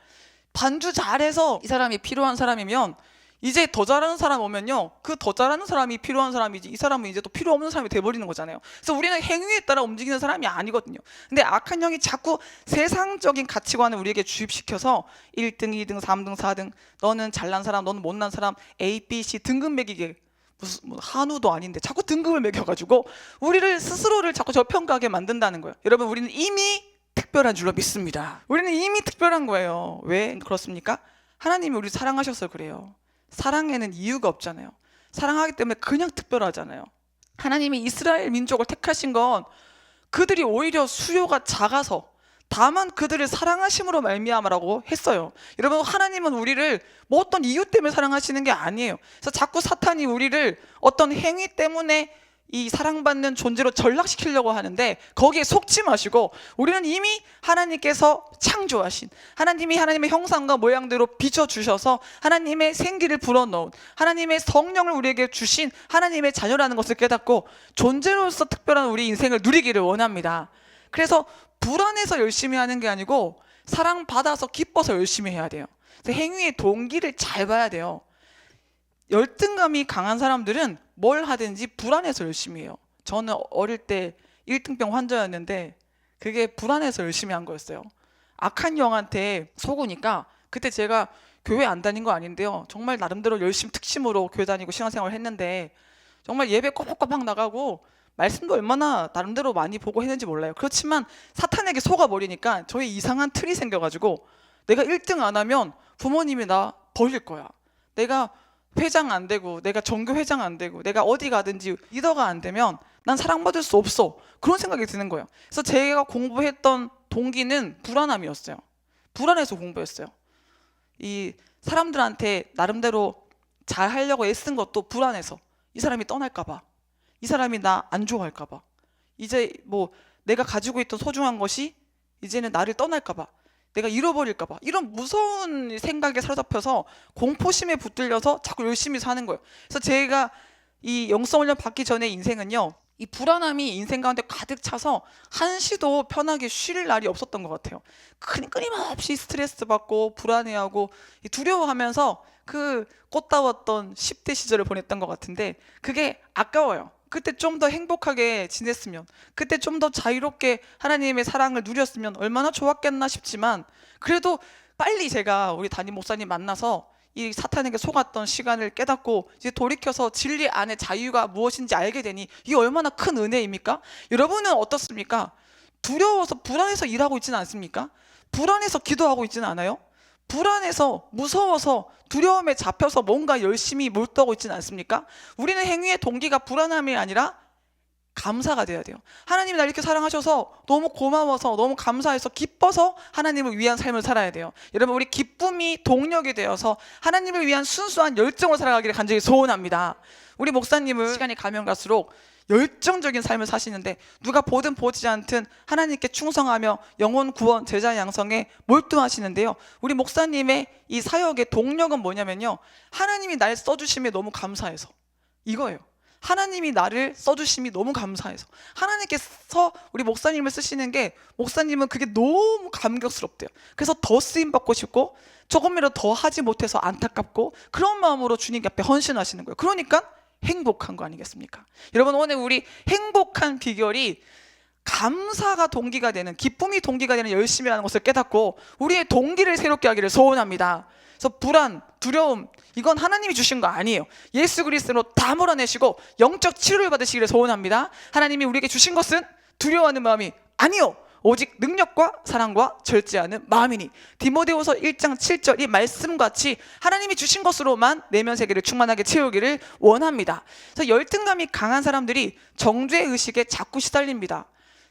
반주 잘해서 이 사람이 필요한 사람이면 이제 더 잘하는 사람 오면요, 그 더 잘하는 사람이 필요한 사람이지 이 사람은 이제 또 필요 없는 사람이 돼버리는 거잖아요. 그래서 우리는 행위에 따라 움직이는 사람이 아니거든요. 근데 악한 영이 자꾸 세상적인 가치관을 우리에게 주입시켜서 1등, 2등, 3등, 4등, 너는 잘난 사람, 너는 못난 사람, A, B, C 등급 매기게, 무슨 한우도 아닌데 자꾸 등급을 매겨가지고 우리를 스스로를 자꾸 저평가하게 만든다는 거예요. 여러분, 우리는 이미 특별한 줄로 믿습니다. 우리는 이미 특별한 거예요. 왜 그렇습니까? 하나님이 우리 사랑하셔서 그래요. 사랑에는 이유가 없잖아요. 사랑하기 때문에 그냥 특별하잖아요. 하나님이 이스라엘 민족을 택하신 건 그들이 오히려 수요가 작아서 다만 그들을 사랑하심으로 말미암아라고 했어요. 여러분, 하나님은 우리를 뭐 어떤 이유 때문에 사랑하시는 게 아니에요. 그래서 자꾸 사탄이 우리를 어떤 행위 때문에 이 사랑받는 존재로 전락시키려고 하는데 거기에 속지 마시고, 우리는 이미 하나님께서 창조하신, 하나님이 하나님의 형상과 모양대로 빚어주셔서 하나님의 생기를 불어넣은, 하나님의 성령을 우리에게 주신 하나님의 자녀라는 것을 깨닫고 존재로서 특별한 우리 인생을 누리기를 원합니다. 그래서 불안해서 열심히 하는 게 아니고 사랑받아서 기뻐서 열심히 해야 돼요. 그래서 행위의 동기를 잘 봐야 돼요. 열등감이 강한 사람들은 뭘 하든지 불안해서 열심히 해요. 저는 어릴 때 1등병 환자였는데 그게 불안해서 열심히 한 거였어요. 악한 영한테 속으니까, 그때 제가 교회 안 다닌 거 아닌데요, 정말 나름대로 열심히 특심으로 교회 다니고 신앙생활을 했는데 정말 예배 꼬박꼬박 나가고 말씀도 얼마나 나름대로 많이 보고 했는지 몰라요. 그렇지만 사탄에게 속아버리니까 저희 이상한 틀이 생겨가지고 내가 1등 안 하면 부모님이 나 버릴 거야. 내가 회장 안 되고, 내가 전교 회장 안 되고, 내가 어디 가든지 리더가 안 되면 난 사랑받을 수 없어. 그런 생각이 드는 거예요. 그래서 제가 공부했던 동기는 불안함이었어요. 불안해서 공부했어요. 이 사람들한테 나름대로 잘 하려고 애쓴 것도 불안해서, 이 사람이 떠날까 봐, 이 사람이 나 안 좋아할까 봐, 이제 뭐 내가 가지고 있던 소중한 것이 이제는 나를 떠날까 봐, 내가 잃어버릴까 봐, 이런 무서운 생각에 사로잡혀서 공포심에 붙들려서 자꾸 열심히 사는 거예요. 그래서 제가 이 영성훈련 받기 전에 인생은요, 이 불안함이 인생 가운데 가득 차서 한시도 편하게 쉴 날이 없었던 것 같아요. 끊임없이 스트레스 받고 불안해하고 두려워하면서 그 꽃다웠던 10대 시절을 보냈던 것 같은데, 그게 아까워요. 그때 좀 더 행복하게 지냈으면, 그때 좀 더 자유롭게 하나님의 사랑을 누렸으면 얼마나 좋았겠나 싶지만, 그래도 빨리 제가 우리 담임 목사님 만나서 이 사탄에게 속았던 시간을 깨닫고 이제 돌이켜서 진리 안에 자유가 무엇인지 알게 되니 이게 얼마나 큰 은혜입니까? 여러분은 어떻습니까? 두려워서 불안해서 일하고 있지는 않습니까? 불안해서 기도하고 있지는 않아요? 불안해서, 무서워서, 두려움에 잡혀서 뭔가 열심히 몰두하고 있지는 않습니까? 우리는 행위의 동기가 불안함이 아니라 감사가 돼야 돼요. 하나님이 날 이렇게 사랑하셔서 너무 고마워서, 너무 감사해서, 기뻐서 하나님을 위한 삶을 살아야 돼요. 여러분, 우리 기쁨이 동력이 되어서 하나님을 위한 순수한 열정을 살아가기를 간절히 소원합니다. 우리 목사님은 시간이 가면 갈수록 열정적인 삶을 사시는데, 누가 보든 보지 않든 하나님께 충성하며 영혼 구원, 제자 양성에 몰두하시는데요, 우리 목사님의 이 사역의 동력은 뭐냐면요, 하나님이 날 써주심에 너무 감사해서, 이거예요. 하나님이 나를 써주심이 너무 감사해서, 하나님께서 우리 목사님을 쓰시는 게, 목사님은 그게 너무 감격스럽대요. 그래서 더 쓰임받고 싶고, 조금이라도 더 하지 못해서 안타깝고, 그런 마음으로 주님 앞에 헌신하시는 거예요. 그러니까 행복한 거 아니겠습니까? 여러분, 오늘 우리 행복한 비결이 감사가 동기가 되는, 기쁨이 동기가 되는 열심이라는 것을 깨닫고 우리의 동기를 새롭게 하기를 소원합니다. 그래서 불안, 두려움, 이건 하나님이 주신 거 아니에요. 예수 그리스도로 다 몰아내시고 영적 치료를 받으시기를 소원합니다. 하나님이 우리에게 주신 것은 두려워하는 마음이 아니요, 오직 능력과 사랑과 절제하는 마음이니. 디모데후서 1장 7절 이 말씀같이 하나님이 주신 것으로만 내면 세계를 충만하게 채우기를 원합니다. 그래서 열등감이 강한 사람들이 정죄의식에 자꾸 시달립니다.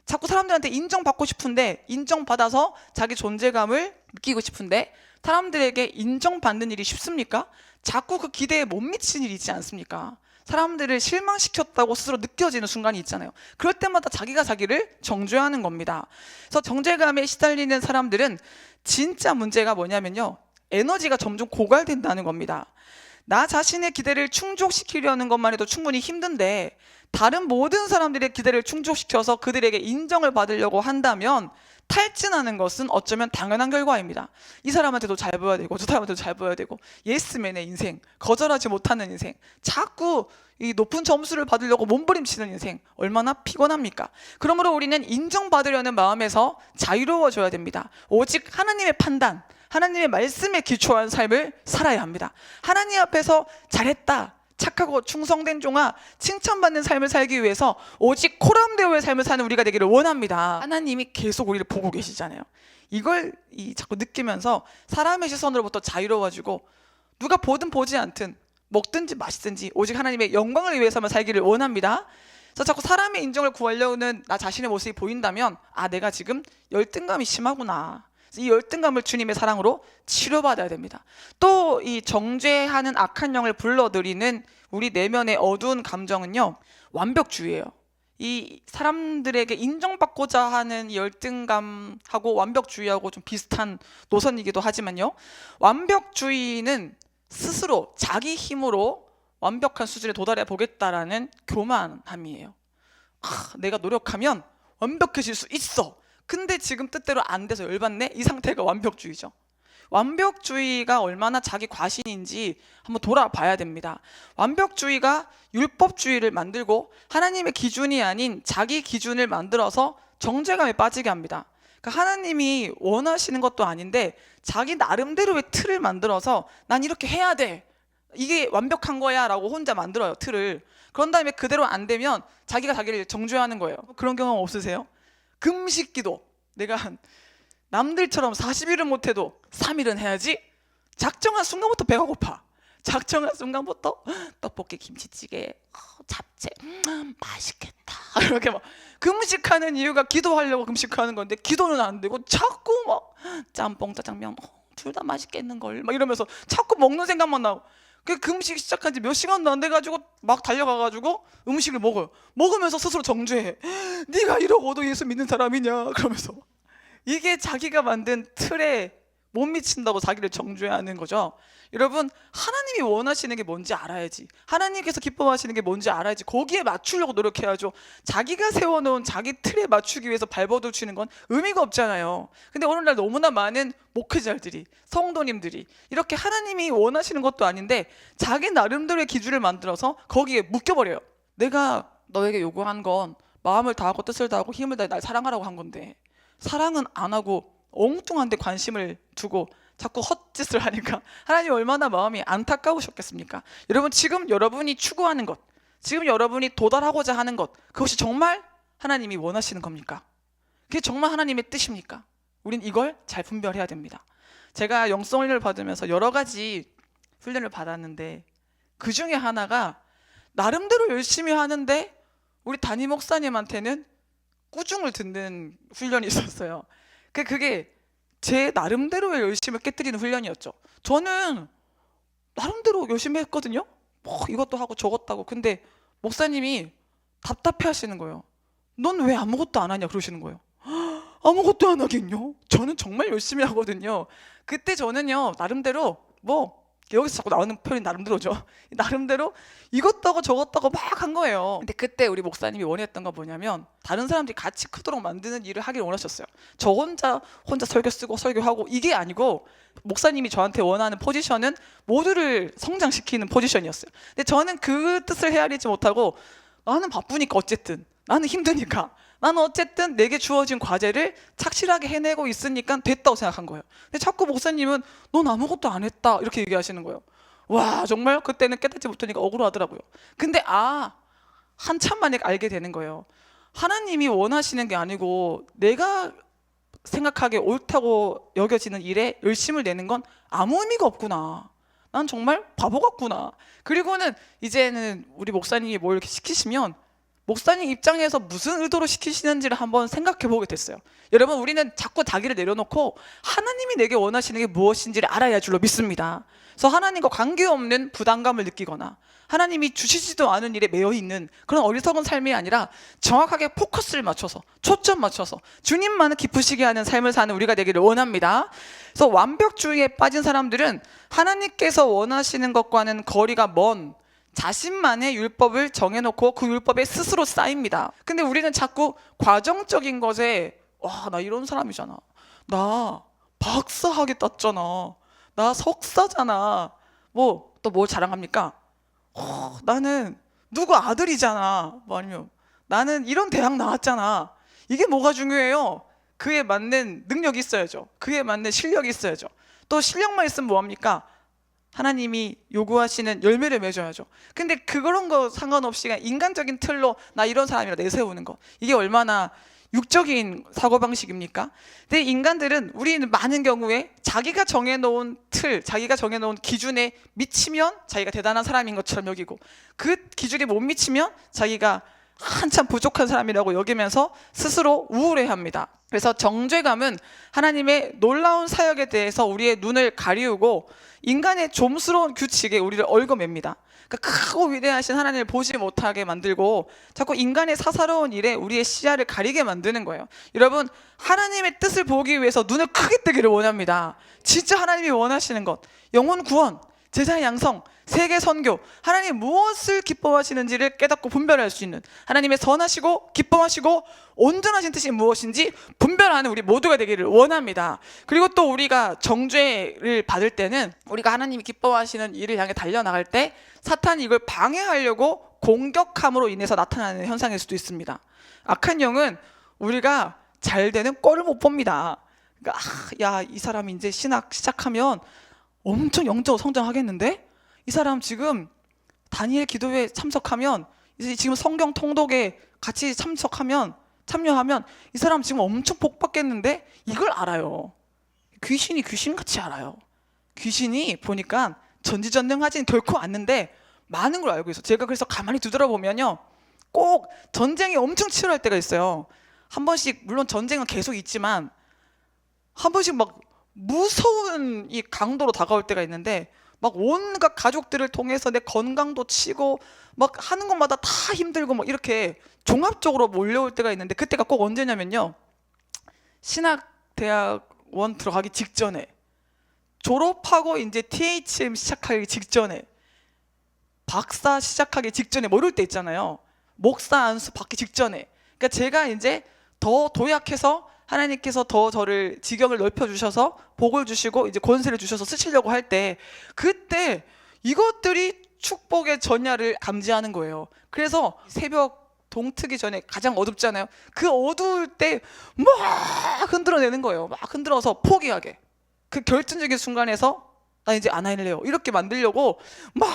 자꾸 사람들한테 인정받고 싶은데, 인정받아서 자기 존재감을 느끼고 싶은데, 사람들에게 인정받는 일이 쉽습니까? 자꾸 그 기대에 못 미치는 일이 있지 않습니까? 사람들을 실망시켰다고 스스로 느껴지는 순간이 있잖아요. 그럴 때마다 자기가 자기를 정죄하는 겁니다. 그래서 정죄감에 시달리는 사람들은 진짜 문제가 뭐냐면요, 에너지가 점점 고갈된다는 겁니다. 나 자신의 기대를 충족시키려는 것만 해도 충분히 힘든데, 다른 모든 사람들의 기대를 충족시켜서 그들에게 인정을 받으려고 한다면 탈진하는 것은 어쩌면 당연한 결과입니다. 이 사람한테도 잘 보여야 되고 저 사람한테도 잘 보여야 되고 예스맨의 인생, 거절하지 못하는 인생, 자꾸 이 높은 점수를 받으려고 몸부림치는 인생, 얼마나 피곤합니까? 그러므로 우리는 인정받으려는 마음에서 자유로워져야 됩니다. 오직 하나님의 판단, 하나님의 말씀에 기초한 삶을 살아야 합니다. 하나님 앞에서 잘했다, 착하고 충성된 종아, 칭찬받는 삶을 살기 위해서 오직 코람데오의 삶을 사는 우리가 되기를 원합니다. 하나님이 계속 우리를 보고 계시잖아요. 이걸 자꾸 느끼면서 사람의 시선으로부터 자유로워지고 누가 보든 보지 않든 먹든지 마시든지 오직 하나님의 영광을 위해서만 살기를 원합니다. 그래서 자꾸 사람의 인정을 구하려는 나 자신의 모습이 보인다면 내가 지금 열등감이 심하구나. 이 열등감을 주님의 사랑으로 치료받아야 됩니다. 또 이 정죄하는 악한 영을 불러들이는 우리 내면의 어두운 감정은요, 완벽주의예요. 이 사람들에게 인정받고자 하는 이 열등감하고 완벽주의하고 좀 비슷한 노선이기도 하지만요, 완벽주의는 스스로 자기 힘으로 완벽한 수준에 도달해 보겠다라는 교만함이에요. 내가 노력하면 완벽해질 수 있어. 근데 지금 뜻대로 안 돼서 열받네? 이 상태가 완벽주의죠. 완벽주의가 얼마나 자기 과신인지 한번 돌아봐야 됩니다. 완벽주의가 율법주의를 만들고 하나님의 기준이 아닌 자기 기준을 만들어서 정죄감에 빠지게 합니다. 그러니까 하나님이 원하시는 것도 아닌데 자기 나름대로의 틀을 만들어서 난 이렇게 해야 돼, 이게 완벽한 거야 라고 혼자 만들어요, 틀을. 그런 다음에 그대로 안 되면 자기가 자기를 정죄하는 거예요. 그런 경험 없으세요? 금식기도 내가 남들처럼 40일은 못해도 3일은 해야지. 작정한 순간부터 배가 고파. 작정한 순간부터 떡볶이, 김치찌개, 잡채, 맛있겠다. 이렇게 막 금식하는 이유가 기도하려고 금식하는 건데 기도는 안 되고 자꾸 막 짬뽕, 짜장면 둘 다 맛있겠는걸 막 이러면서 자꾸 먹는 생각만 나고, 그 금식 시작한 지 몇 시간도 안 돼가지고 막 달려가가지고 음식을 먹어요. 먹으면서 스스로 정죄해. 네가 이러고도 예수 믿는 사람이냐 그러면서. 이게 자기가 만든 틀에 못 미친다고 자기를 정죄하는 거죠. 여러분, 하나님이 원하시는 게 뭔지 알아야지, 하나님께서 기뻐하시는 게 뭔지 알아야지 거기에 맞추려고 노력해야죠. 자기가 세워놓은 자기 틀에 맞추기 위해서 발버둥치는 건 의미가 없잖아요. 근데 오늘날 너무나 많은 목회자들이, 성도님들이 이렇게 하나님이 원하시는 것도 아닌데 자기 나름대로의 기준을 만들어서 거기에 묶여버려요. 내가 너에게 요구한 건 마음을 다하고 뜻을 다하고 힘을 다해 날 사랑하라고 한 건데 사랑은 안 하고 엉뚱한 데 관심을 두고 자꾸 헛짓을 하니까 하나님 얼마나 마음이 안타까우셨겠습니까? 여러분, 지금 여러분이 추구하는 것, 지금 여러분이 도달하고자 하는 것, 그것이 정말 하나님이 원하시는 겁니까? 그게 정말 하나님의 뜻입니까? 우린 이걸 잘 분별해야 됩니다. 제가 영성 훈련을 받으면서 여러 가지 훈련을 받았는데 그 중에 하나가 나름대로 열심히 하는데 우리 담임 목사님한테는 꾸중을 듣는 훈련이 있었어요. 그게 제 나름대로의 열심을 깨뜨리는 훈련이었죠. 저는 나름대로 열심히 했거든요. 뭐 이것도 하고 저것도 하고. 근데 목사님이 답답해 하시는 거예요. 넌 왜 아무것도 안 하냐 그러시는 거예요. 아무것도 안 하긴요? 저는 정말 열심히 하거든요. 그때 저는요, 나름대로 여기서 자꾸 나오는 표현이 나름대로죠. 나름대로 이것도 하고 저것도 하고 막 한 거예요. 근데 그때 우리 목사님이 원했던 건 뭐냐면 다른 사람들이 같이 크도록 만드는 일을 하길 원하셨어요. 저 혼자 설교 쓰고 설교하고 이게 아니고 목사님이 저한테 원하는 포지션은 모두를 성장시키는 포지션이었어요. 근데 저는 그 뜻을 헤아리지 못하고 나는 바쁘니까 어쨌든, 나는 힘드니까, 나는 어쨌든 내게 주어진 과제를 착실하게 해내고 있으니까 됐다고 생각한 거예요. 근데 자꾸 목사님은 넌 아무것도 안 했다 이렇게 얘기하시는 거예요. 와, 정말 그때는 깨닫지 못하니까 억울하더라고요. 근데 한참 만에 알게 되는 거예요. 하나님이 원하시는 게 아니고 내가 생각하기에 옳다고 여겨지는 일에 열심을 내는 건 아무 의미가 없구나. 난 정말 바보 같구나. 그리고는 이제는 우리 목사님이 뭘 이렇게 시키시면 목사님 입장에서 무슨 의도로 시키시는지를 한번 생각해 보게 됐어요. 여러분, 우리는 자꾸 자기를 내려놓고 하나님이 내게 원하시는 게 무엇인지를 알아야 할 줄로 믿습니다. 그래서 하나님과 관계없는 부담감을 느끼거나 하나님이 주시지도 않은 일에 매여 있는 그런 어리석은 삶이 아니라 정확하게 포커스를 맞춰서, 초점 맞춰서 주님만을 기쁘시게 하는 삶을 사는 우리가 되기를 원합니다. 그래서 완벽주의에 빠진 사람들은 하나님께서 원하시는 것과는 거리가 먼 자신만의 율법을 정해놓고 그 율법에 스스로 쌓입니다. 근데 우리는 자꾸 과정적인 것에 와, 나 이런 사람이잖아. 나 박사학위 땄잖아. 나 석사잖아. 뭐 또 뭘 자랑합니까? 나는 누구 아들이잖아. 뭐 아니면 나는 이런 대학 나왔잖아. 이게 뭐가 중요해요? 그에 맞는 능력이 있어야죠. 그에 맞는 실력이 있어야죠. 또 실력만 있으면 뭐합니까? 하나님이 요구하시는 열매를 맺어야죠. 근데 그런 거 상관없이 그냥 인간적인 틀로 나 이런 사람이라 내세우는 거, 이게 얼마나 육적인 사고방식입니까? 근데 인간들은, 우리는 많은 경우에 자기가 정해놓은 틀, 자기가 정해놓은 기준에 미치면 자기가 대단한 사람인 것처럼 여기고, 그 기준에 못 미치면 자기가 한참 부족한 사람이라고 여기면서 스스로 우울해합니다. 그래서 정죄감은 하나님의 놀라운 사역에 대해서 우리의 눈을 가리우고 인간의 좀스러운 규칙에 우리를 얽어맵니다. 그러니까 크고 위대하신 하나님을 보지 못하게 만들고 자꾸 인간의 사사로운 일에 우리의 시야를 가리게 만드는 거예요. 여러분, 하나님의 뜻을 보기 위해서 눈을 크게 뜨기를 원합니다. 진짜 하나님이 원하시는 것, 영혼 구원, 제자 양성, 세계 선교, 하나님 무엇을 기뻐하시는지를 깨닫고 분별할 수 있는, 하나님의 선하시고 기뻐하시고 온전하신 뜻이 무엇인지 분별하는 우리 모두가 되기를 원합니다. 그리고 또 우리가 정죄를 받을 때는, 우리가 하나님이 기뻐하시는 일을 향해 달려나갈 때 사탄이 이걸 방해하려고 공격함으로 인해서 나타나는 현상일 수도 있습니다. 악한 영은 우리가 잘 되는 꼴을 못 봅니다. 그러니까 야, 이 사람이 이제 신학 시작하면 엄청 영적으로 성장하겠는데? 이 사람 지금 다니엘 기도회에 참석하면, 이제 지금 성경 통독에 같이 참여하면 이 사람 지금 엄청 복 받겠는데? 이걸 알아요. 귀신이 귀신같이 알아요. 귀신이 보니까 전지전능하진 결코 않는데 많은 걸 알고 있어. 제가 그래서 가만히 뒤돌아보면요, 꼭 전쟁이 엄청 치열할 때가 있어요. 한 번씩, 물론 전쟁은 계속 있지만 한 번씩 막 무서운 이 강도로 다가올 때가 있는데, 막 온갖 가족들을 통해서 내 건강도 치고 막 하는 것마다 다 힘들고 막 이렇게 종합적으로 몰려올 때가 있는데, 그때가 꼭 언제냐면요, 신학대학원 들어가기 직전에, 졸업하고 이제 THM 시작하기 직전에, 박사 시작하기 직전에, 뭐 이럴 때 있잖아요. 목사 안수 받기 직전에. 그러니까 제가 이제 더 도약해서 하나님께서 더 저를 지경을 넓혀주셔서 복을 주시고 이제 권세를 주셔서 쓰시려고 할 때, 그때 이것들이 축복의 전야를 감지하는 거예요. 그래서 새벽 동트기 전에 가장 어둡잖아요. 그 어두울 때 막 흔들어내는 거예요. 막 흔들어서 포기하게, 그 결정적인 순간에서 나 이제 안 할래요 이렇게 만들려고 막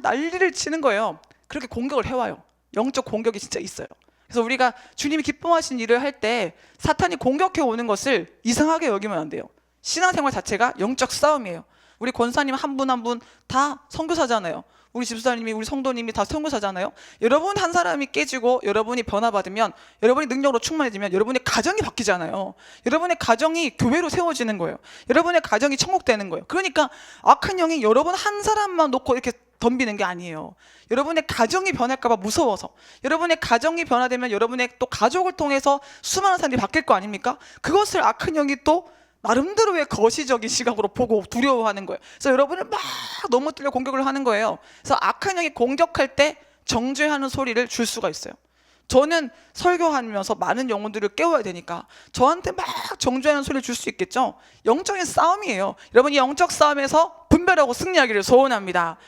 난리를 치는 거예요. 그렇게 공격을 해와요. 영적 공격이 진짜 있어요. 그래서 우리가 주님이 기뻐하신 일을 할 때 사탄이 공격해 오는 것을 이상하게 여기면 안 돼요. 신앙생활 자체가 영적 싸움이에요. 우리 권사님 한 분 한 분 다 선교사잖아요. 우리 집사님이, 우리 성도님이 다 선교사잖아요. 여러분 한 사람이 깨지고 여러분이 변화받으면, 여러분이 능력으로 충만해지면 여러분의 가정이 바뀌잖아요. 여러분의 가정이 교회로 세워지는 거예요. 여러분의 가정이 천국되는 거예요. 그러니까 악한 영이 여러분 한 사람만 놓고 이렇게 덤비는 게 아니에요. 여러분의 가정이 변할까 봐 무서워서, 여러분의 가정이 변화되면 여러분의 또 가족을 통해서 수많은 사람들이 바뀔 거 아닙니까? 그것을 악한 영이 또 나름대로의 거시적인 시각으로 보고 두려워하는 거예요. 그래서 여러분을 막 넘어뜨려 공격을 하는 거예요. 그래서 악한 영이 공격할 때 정죄하는 소리를 줄 수가 있어요. 저는 설교하면서 많은 영혼들을 깨워야 되니까 저한테 막 정죄하는 소리를 줄 수 있겠죠. 영적인 싸움이에요. 여러분, 이 영적 싸움에서 분별하고 승리하기를 소원합니다.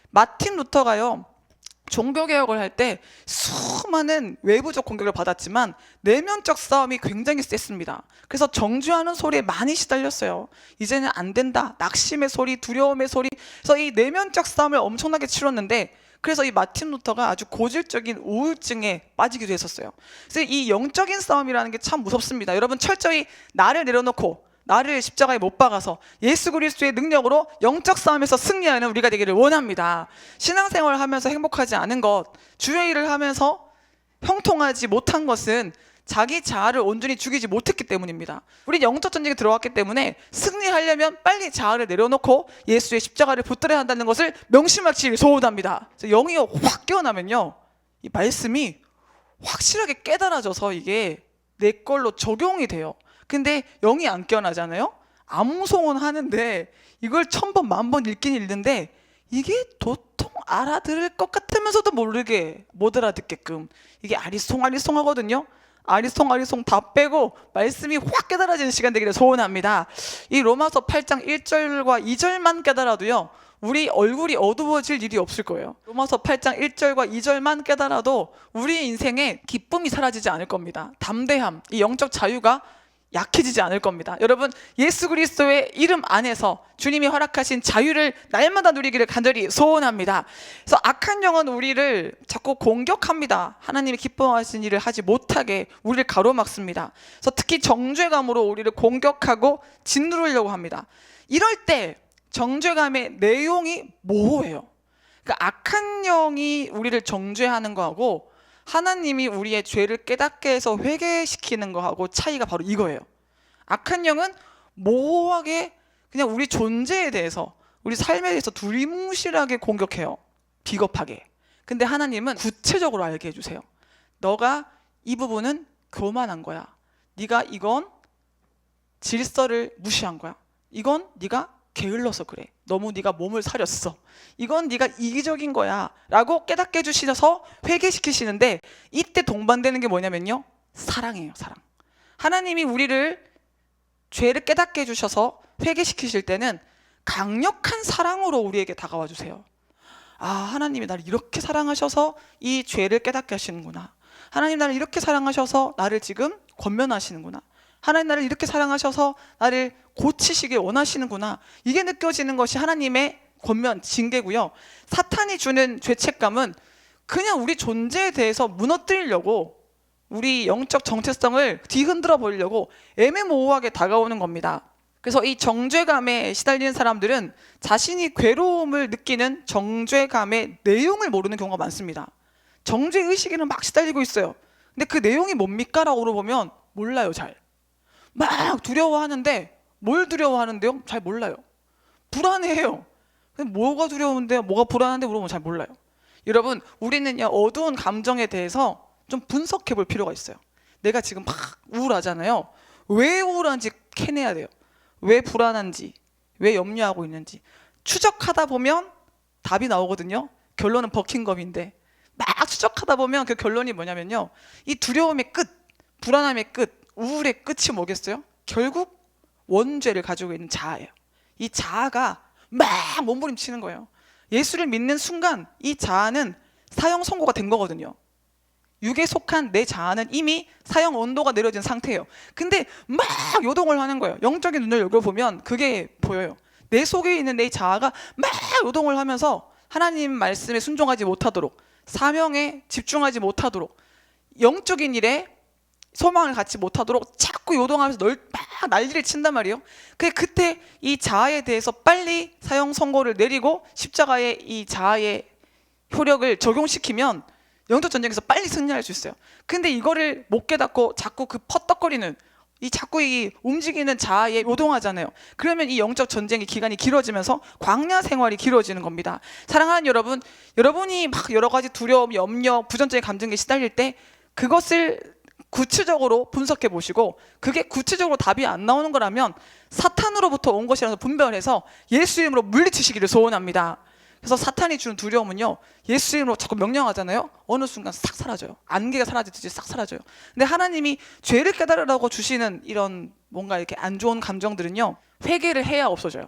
마틴 루터가요, 종교개혁을 할 때 수많은 외부적 공격을 받았지만 내면적 싸움이 굉장히 셌습니다. 그래서 정죄하는 소리에 많이 시달렸어요. 이제는 안 된다, 낙심의 소리, 두려움의 소리. 그래서 이 내면적 싸움을 엄청나게 치렀는데, 그래서 이 마틴 루터가 아주 고질적인 우울증에 빠지기도 했었어요. 그래서 이 영적인 싸움이라는 게 참 무섭습니다. 여러분, 철저히 나를 내려놓고 나를 십자가에 못 박아서 예수 그리스도의 능력으로 영적 싸움에서 승리하는 우리가 되기를 원합니다. 신앙생활을 하면서 행복하지 않은 것, 주의 일을 하면서 형통하지 못한 것은 자기 자아를 온전히 죽이지 못했기 때문입니다. 우리 영적 전쟁에 들어왔기 때문에 승리하려면 빨리 자아를 내려놓고 예수의 십자가를 붙들어야 한다는 것을 명심하시길 소원합니다. 영이 확 깨어나면요, 이 말씀이 확실하게 깨달아져서 이게 내 걸로 적용이 돼요. 근데 영이 안 깨어나잖아요. 암송은 하는데 이걸 1000번, 10,000번 읽긴 읽는데 이게 도통 알아들을 것 같으면서도 모르게 못 알아듣게끔, 이게 아리송아리송하거든요. 아리송아리송 다 빼고 말씀이 확 깨달아지는 시간 되기를 소원합니다. 이 로마서 8장 1절과 2절만 깨달아도요, 우리 얼굴이 어두워질 일이 없을 거예요. 로마서 8장 1절과 2절만 깨달아도 우리 인생에 기쁨이 사라지지 않을 겁니다. 담대함, 이 영적 자유가 약해지지 않을 겁니다. 여러분, 예수 그리스도의 이름 안에서 주님이 허락하신 자유를 날마다 누리기를 간절히 소원합니다. 그래서 악한 영은 우리를 자꾸 공격합니다. 하나님이 기뻐하신 일을 하지 못하게 우리를 가로막습니다. 그래서 특히 정죄감으로 우리를 공격하고 짓누르려고 합니다. 이럴 때 정죄감의 내용이 모호해요. 그러니까 악한 영이 우리를 정죄하는 거하고 하나님이 우리의 죄를 깨닫게 해서 회개시키는 거하고 차이가 바로 이거예요. 악한 영은 모호하게 그냥 우리 존재에 대해서, 우리 삶에 대해서 두리뭉실하게 공격해요. 비겁하게. 근데 하나님은 구체적으로 알게 해주세요. 너가 이 부분은 교만한 거야. 네가 이건 질서를 무시한 거야. 이건 네가 게을러서 그래. 너무 네가 몸을 사렸어. 이건 네가 이기적인 거야 라고 깨닫게 해주셔서 회개시키시는데, 이때 동반되는 게 뭐냐면요, 사랑이에요. 사랑. 하나님이 우리를 죄를 깨닫게 해주셔서 회개시키실 때는 강력한 사랑으로 우리에게 다가와 주세요. 아, 하나님이 나를 이렇게 사랑하셔서 이 죄를 깨닫게 하시는구나. 하나님 나를 이렇게 사랑하셔서 나를 지금 권면하시는구나. 하나님 나를 이렇게 사랑하셔서 나를 고치시길 원하시는구나. 이게 느껴지는 것이 하나님의 권면, 징계고요. 사탄이 주는 죄책감은 그냥 우리 존재에 대해서 무너뜨리려고, 우리 영적 정체성을 뒤흔들어 버리려고 애매모호하게 다가오는 겁니다. 그래서 이 정죄감에 시달리는 사람들은 자신이 괴로움을 느끼는 정죄감의 내용을 모르는 경우가 많습니다. 정죄의식에는 막 시달리고 있어요. 근데 그 내용이 뭡니까? 라고 물어보면 몰라요. 잘. 막 두려워하는데 뭘 두려워하는데요? 잘 몰라요. 불안해해요. 뭐가 두려운데요? 뭐가 불안한데 물어보면 잘 몰라요. 여러분, 우리는요, 어두운 감정에 대해서 좀 분석해 볼 필요가 있어요. 내가 지금 막 우울하잖아요. 왜 우울한지 캐내야 돼요. 왜 불안한지, 왜 염려하고 있는지 추적하다 보면 답이 나오거든요. 결론은 버킹검인데, 막 추적하다 보면 그 결론이 뭐냐면요, 이 두려움의 끝, 불안함의 끝, 우울의 끝이 뭐겠어요? 결국 원죄를 가지고 있는 자아예요. 이 자아가 막 몸부림치는 거예요. 예수를 믿는 순간 이 자아는 사형 선고가 된 거거든요. 육에 속한 내 자아는 이미 사형 온도가 내려진 상태예요. 근데 막 요동을 하는 거예요. 영적인 눈을 열어보면 그게 보여요. 내 속에 있는 내 자아가 막 요동을 하면서 하나님 말씀에 순종하지 못하도록, 사명에 집중하지 못하도록, 영적인 일에 소망을 갖지 못하도록 자꾸 요동하면서 막 난리를 친단 말이에요. 그때 이 자아에 대해서 빨리 사형 선고를 내리고 십자가에 이 자아의 효력을 적용시키면 영적 전쟁에서 빨리 승리할 수 있어요. 근데 이거를 못 깨닫고 자꾸 그 퍼떡거리는, 자꾸 이 움직이는 자아에 요동하잖아요. 그러면 이 영적 전쟁의 기간이 길어지면서 광야 생활이 길어지는 겁니다. 사랑하는 여러분, 여러분이 막 여러 가지 두려움, 염려, 부정적인 감정에 시달릴 때 그것을 구체적으로 분석해 보시고, 그게 구체적으로 답이 안 나오는 거라면 사탄으로부터 온 것이라서 분별해서 예수 이름으로 물리치시기를 소원합니다. 그래서 사탄이 주는 두려움은요, 예수 이름으로 자꾸 명령하잖아요. 어느 순간 싹 사라져요. 안개가 사라지듯이 싹 사라져요. 근데 하나님이 죄를 깨달으라고 주시는 이런 뭔가 이렇게 안 좋은 감정들은요, 회개를 해야 없어져요.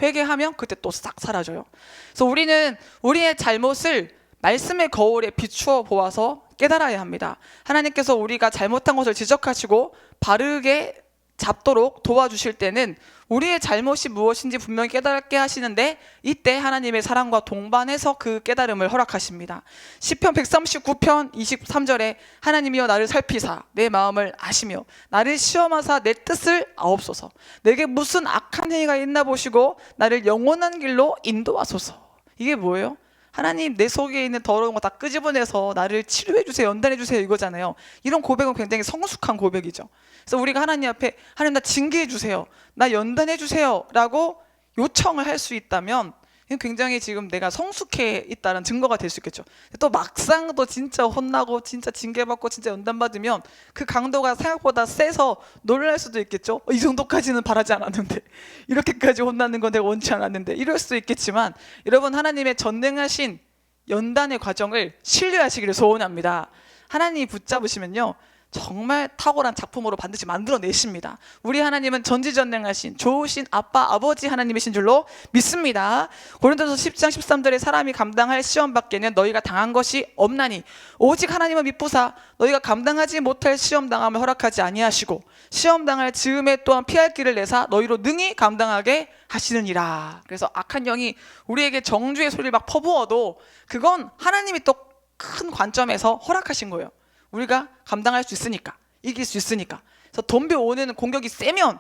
회개하면 그때 또 싹 사라져요. 그래서 우리는 우리의 잘못을 말씀의 거울에 비추어 보아서 깨달아야 합니다. 하나님께서 우리가 잘못한 것을 지적하시고 바르게 잡도록 도와주실 때는 우리의 잘못이 무엇인지 분명히 깨닫게 하시는데, 이때 하나님의 사랑과 동반해서 그 깨달음을 허락하십니다. 시편 139편 23절에 하나님이여 나를 살피사 내 마음을 아시며 나를 시험하사 내 뜻을 아옵소서. 내게 무슨 악한 행위가 있나 보시고 나를 영원한 길로 인도하소서. 이게 뭐예요? 하나님, 내 속에 있는 더러운 거 다 끄집어내서 나를 치료해 주세요, 연단해 주세요, 이거잖아요. 이런 고백은 굉장히 성숙한 고백이죠. 그래서 우리가 하나님 앞에 하나님 나 징계해 주세요, 나 연단해 주세요 라고 요청을 할 수 있다면 이건 굉장히 지금 내가 성숙해 있다는 증거가 될 수 있겠죠. 또 막상 또 진짜 혼나고 진짜 징계받고 진짜 연단받으면 그 강도가 생각보다 세서 놀랄 수도 있겠죠. 이 정도까지는 바라지 않았는데, 이렇게까지 혼나는 건 내가 원치 않았는데, 이럴 수도 있겠지만, 여러분, 하나님의 전능하신 연단의 과정을 신뢰하시기를 소원합니다. 하나님이 붙잡으시면요, 정말 탁월한 작품으로 반드시 만들어내십니다. 우리 하나님은 전지전능하신 좋으신 아빠 아버지 하나님이신 줄로 믿습니다. 고린도서 10장 13절에 사람이 감당할 시험 밖에는 너희가 당한 것이 없나니 오직 하나님은 미쁘사 너희가 감당하지 못할 시험 당함을 허락하지 아니하시고 시험 당할 즈음에 또한 피할 길을 내사 너희로 능히 감당하게 하시느니라. 그래서 악한 영이 우리에게 정죄의 소리를 막 퍼부어도 그건 하나님이 또 큰 관점에서 허락하신 거예요. 우리가 감당할 수 있으니까, 이길 수 있으니까. 그래서 덤벼오는 공격이 세면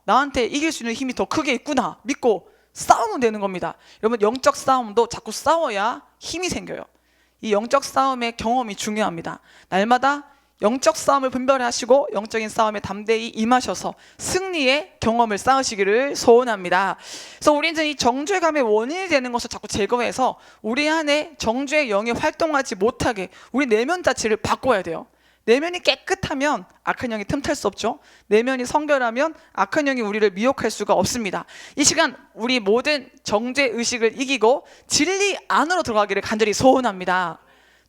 나한테 이길 수 있는 힘이 더 크게 있구나 믿고 싸우면 되는 겁니다. 여러분, 영적 싸움도 자꾸 싸워야 힘이 생겨요. 이 영적 싸움의 경험이 중요합니다. 날마다 영적 싸움을 분별하시고 영적인 싸움에 담대히 임하셔서 승리의 경험을 쌓으시기를 소원합니다. 그래서 우리는 이 정죄감의 원인이 되는 것을 자꾸 제거해서 우리 안에 정죄의 영이 활동하지 못하게 우리 내면 자체를 바꿔야 돼요. 내면이 깨끗하면 악한 영이 틈탈 수 없죠. 내면이 성결하면 악한 영이 우리를 미혹할 수가 없습니다. 이 시간 우리 모든 정죄 의식을 이기고 진리 안으로 들어가기를 간절히 소원합니다.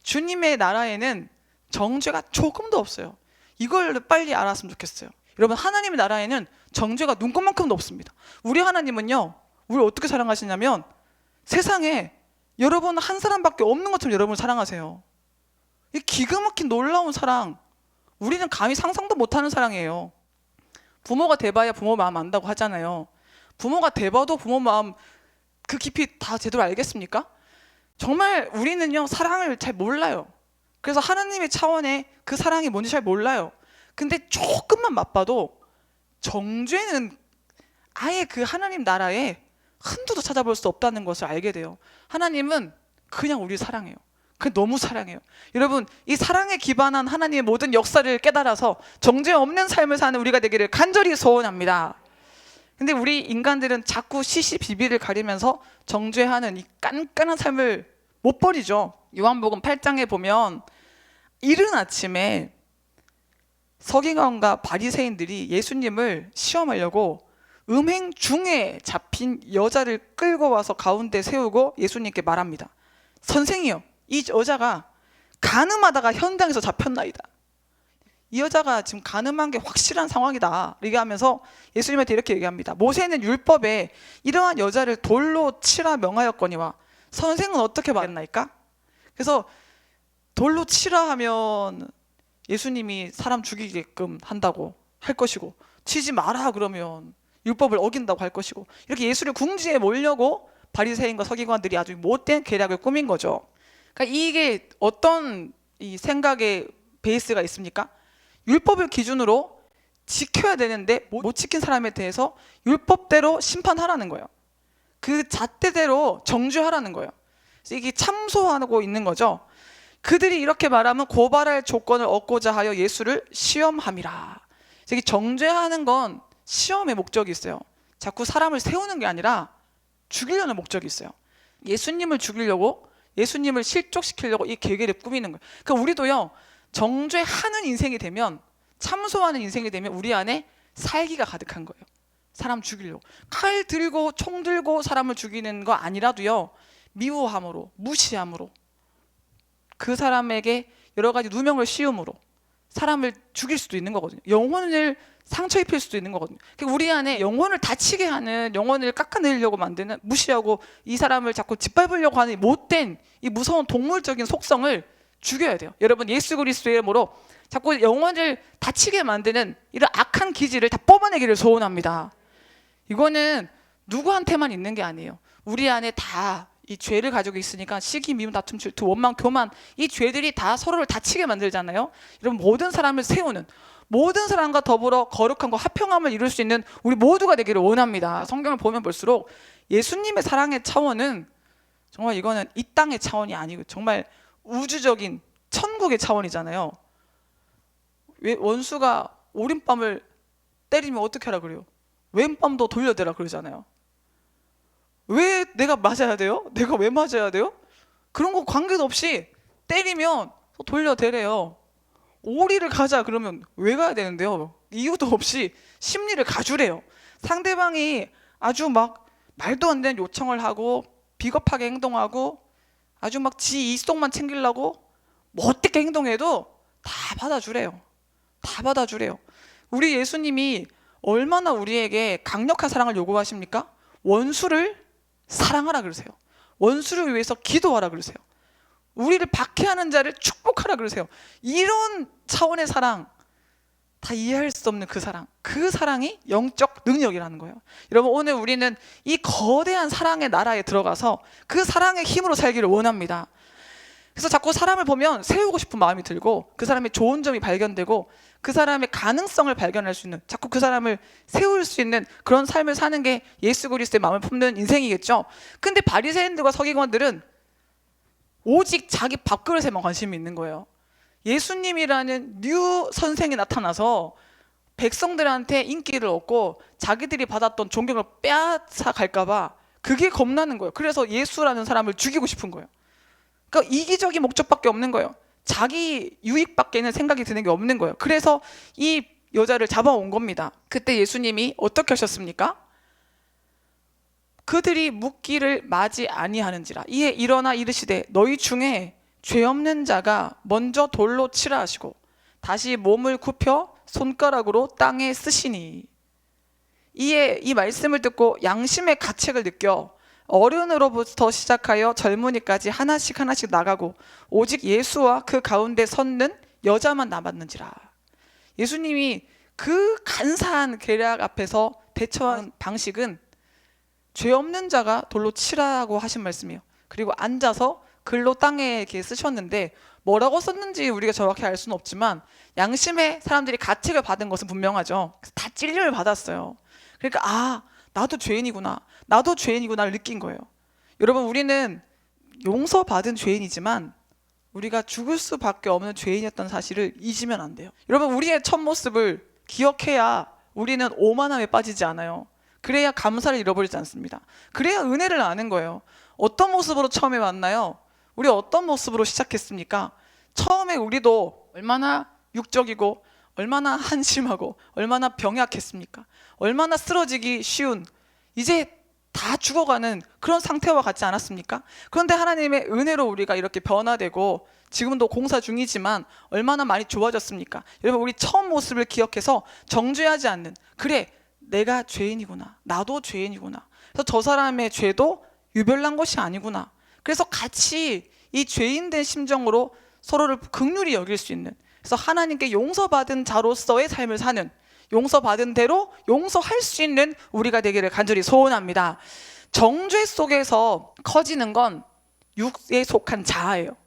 주님의 나라에는 정죄가 조금도 없어요. 이걸 빨리 알았으면 좋겠어요. 여러분, 하나님의 나라에는 정죄가 눈곱만큼도 없습니다. 우리 하나님은요, 우리를 어떻게 사랑하시냐면 세상에 여러분 한 사람밖에 없는 것처럼 여러분을 사랑하세요. 이 기가 막힌 놀라운 사랑, 우리는 감히 상상도 못하는 사랑이에요. 부모가 돼봐야 부모 마음 안다고 하잖아요. 부모가 돼봐도 부모 마음 그 깊이 다 제대로 알겠습니까? 정말 우리는요, 사랑을 잘 몰라요. 그래서 하나님의 차원의 그 사랑이 뭔지 잘 몰라요. 근데 조금만 맛봐도 정죄는 아예 그 하나님 나라에 한두도 찾아볼 수 없다는 것을 알게 돼요. 하나님은 그냥 우리 사랑해요. 그 너무 사랑해요. 여러분, 이 사랑에 기반한 하나님의 모든 역사를 깨달아서 정죄 없는 삶을 사는 우리가 되기를 간절히 소원합니다. 근데 우리 인간들은 자꾸 시시비비를 가리면서 정죄하는 이 깐깐한 삶을 못 버리죠. 요한복음 8장에 보면 이른 아침에 서기관과 바리새인들이 예수님을 시험하려고 음행 중에 잡힌 여자를 끌고 와서 가운데 세우고 예수님께 말합니다. 선생이요, 이 여자가 간음하다가 현장에서 잡혔나이다. 이 여자가 지금 간음한 게 확실한 상황이다 얘기하면서 예수님한테 이렇게 얘기합니다. 모세는 율법에 이러한 여자를 돌로 치라 명하였거니와 선생은 어떻게 말했나이까? 그래서 돌로 치라 하면 예수님이 사람 죽이게끔 한다고 할 것이고, 치지 마라 그러면 율법을 어긴다고 할 것이고, 이렇게 예수를 궁지에 몰려고 바리새인과 서기관들이 아주 못된 계략을 꾸민 거죠. 그러니까 이게 어떤 이 생각의 베이스가 있습니까? 율법을 기준으로 지켜야 되는데 못 지킨 사람에 대해서 율법대로 심판하라는 거예요. 그 잣대대로 정죄하라는 거예요. 그래서 이게 참소하고 있는 거죠. 그들이 이렇게 말하면 고발할 조건을 얻고자 하여 예수를 시험함이라. 그래서 이 정죄하는 건 시험의 목적이 있어요. 자꾸 사람을 세우는 게 아니라 죽이려는 목적이 있어요. 예수님을 죽이려고, 예수님을 실족시키려고 이 계획을 꾸미는 거예요. 그러니까 우리도요, 정죄하는 인생이 되면, 참소하는 인생이 되면 우리 안에 살기가 가득한 거예요. 사람 죽이려고 칼 들고 총 들고 사람을 죽이는 거 아니라도요, 미워함으로, 무시함으로, 그 사람에게 여러 가지 누명을 씌움으로 사람을 죽일 수도 있는 거거든요. 영혼을 상처 입힐 수도 있는 거거든요. 그러니까 우리 안에 영혼을 다치게 하는, 영혼을 깎아내리려고 만드는, 무시하고 이 사람을 자꾸 짓밟으려고 하는 못된 이 무서운 동물적인 속성을 죽여야 돼요. 여러분, 예수 그리스도의 이름으로 자꾸 영혼을 다치게 만드는 이런 악한 기질을 다 뽑아내기를 소원합니다. 이거는 누구한테만 있는 게 아니에요. 우리 안에 다 이 죄를 가지고 있으니까 시기, 미움, 다툼, 질투, 원망, 교만, 이 죄들이 다 서로를 다치게 만들잖아요. 여러분, 모든 사람을 세우는, 모든 사람과 더불어 거룩함과 화평함을 이룰 수 있는 우리 모두가 되기를 원합니다. 성경을 보면 볼수록 예수님의 사랑의 차원은 정말 이거는 이 땅의 차원이 아니고 정말 우주적인 천국의 차원이잖아요. 왜 원수가 오른밤을 때리면 어떻게 하라 그래요? 왼밤도 돌려대라 그러잖아요. 왜 내가 맞아야 돼요? 내가 왜 맞아야 돼요? 그런 거 관계도 없이 때리면 돌려대래요. 오리를 가자 그러면 왜 가야 되는데요? 이유도 없이 심리를 가주래요. 상대방이 아주 막 말도 안 되는 요청을 하고 비겁하게 행동하고 아주 막 지 이속만 챙기려고 뭐 어떻게 행동해도 다 받아주래요. 다 받아주래요. 우리 예수님이 얼마나 우리에게 강력한 사랑을 요구하십니까? 원수를 사랑하라 그러세요. 원수를 위해서 기도하라 그러세요. 우리를 박해하는 자를 축복하라 그러세요. 이런 차원의 사랑, 다 이해할 수 없는 그 사랑, 그 사랑이 영적 능력이라는 거예요. 여러분, 오늘 우리는 이 거대한 사랑의 나라에 들어가서 그 사랑의 힘으로 살기를 원합니다. 그래서 자꾸 사람을 보면 세우고 싶은 마음이 들고, 그 사람의 좋은 점이 발견되고, 그 사람의 가능성을 발견할 수 있는, 자꾸 그 사람을 세울 수 있는 그런 삶을 사는 게 예수 그리스도의 마음을 품는 인생이겠죠. 근데 바리새인들과 서기관들은 오직 자기 밥그릇에만 관심이 있는 거예요. 예수님이라는 뉴 선생이 나타나서 백성들한테 인기를 얻고 자기들이 받았던 존경을 빼앗아 갈까봐 그게 겁나는 거예요. 그래서 예수라는 사람을 죽이고 싶은 거예요. 그러니까 이기적인 목적밖에 없는 거예요. 자기 유익밖에는 생각이 드는 게 없는 거예요. 그래서 이 여자를 잡아온 겁니다. 그때 예수님이 어떻게 하셨습니까? 그들이 묻기를 마지 아니하는지라 이에 일어나 이르시되 너희 중에 죄 없는 자가 먼저 돌로 치라 하시고 다시 몸을 굽혀 손가락으로 땅에 쓰시니, 이에 이 말씀을 듣고 양심의 가책을 느껴 어른으로부터 시작하여 젊은이까지 하나씩 나가고 오직 예수와 그 가운데 섰는 여자만 남았는지라. 예수님이 그 간사한 계략 앞에서 대처한 방식은 죄 없는 자가 돌로 치라고 하신 말씀이에요. 그리고 앉아서 글로 땅에 이렇게 쓰셨는데 뭐라고 썼는지 우리가 정확히 알 수는 없지만 양심의 사람들이 가책을 받은 것은 분명하죠. 다 찔림을 받았어요. 그러니까 나도 죄인이구나를 느낀 거예요. 여러분, 우리는 용서받은 죄인이지만 우리가 죽을 수밖에 없는 죄인이었던 사실을 잊으면 안 돼요. 여러분, 우리의 첫 모습을 기억해야 우리는 오만함에 빠지지 않아요. 그래야 감사를 잃어버리지 않습니다. 그래야 은혜를 아는 거예요. 어떤 모습으로 처음에 만나요? 우리 어떤 모습으로 시작했습니까? 처음에 우리도 얼마나 육적이고 얼마나 한심하고 얼마나 병약했습니까? 얼마나 쓰러지기 쉬운, 이제 다 죽어가는 그런 상태와 같지 않았습니까? 그런데 하나님의 은혜로 우리가 이렇게 변화되고 지금도 공사 중이지만 얼마나 많이 좋아졌습니까? 여러분, 우리 처음 모습을 기억해서 정죄하지 않는, 그래 내가 죄인이구나, 나도 죄인이구나, 그래서 저 사람의 죄도 유별난 것이 아니구나, 그래서 같이 이 죄인된 심정으로 서로를 긍휼히 여길 수 있는, 그래서 하나님께 용서받은 자로서의 삶을 사는, 용서받은 대로 용서할 수 있는 우리가 되기를 간절히 소원합니다. 정죄 속에서 커지는 건 육에 속한 자아예요.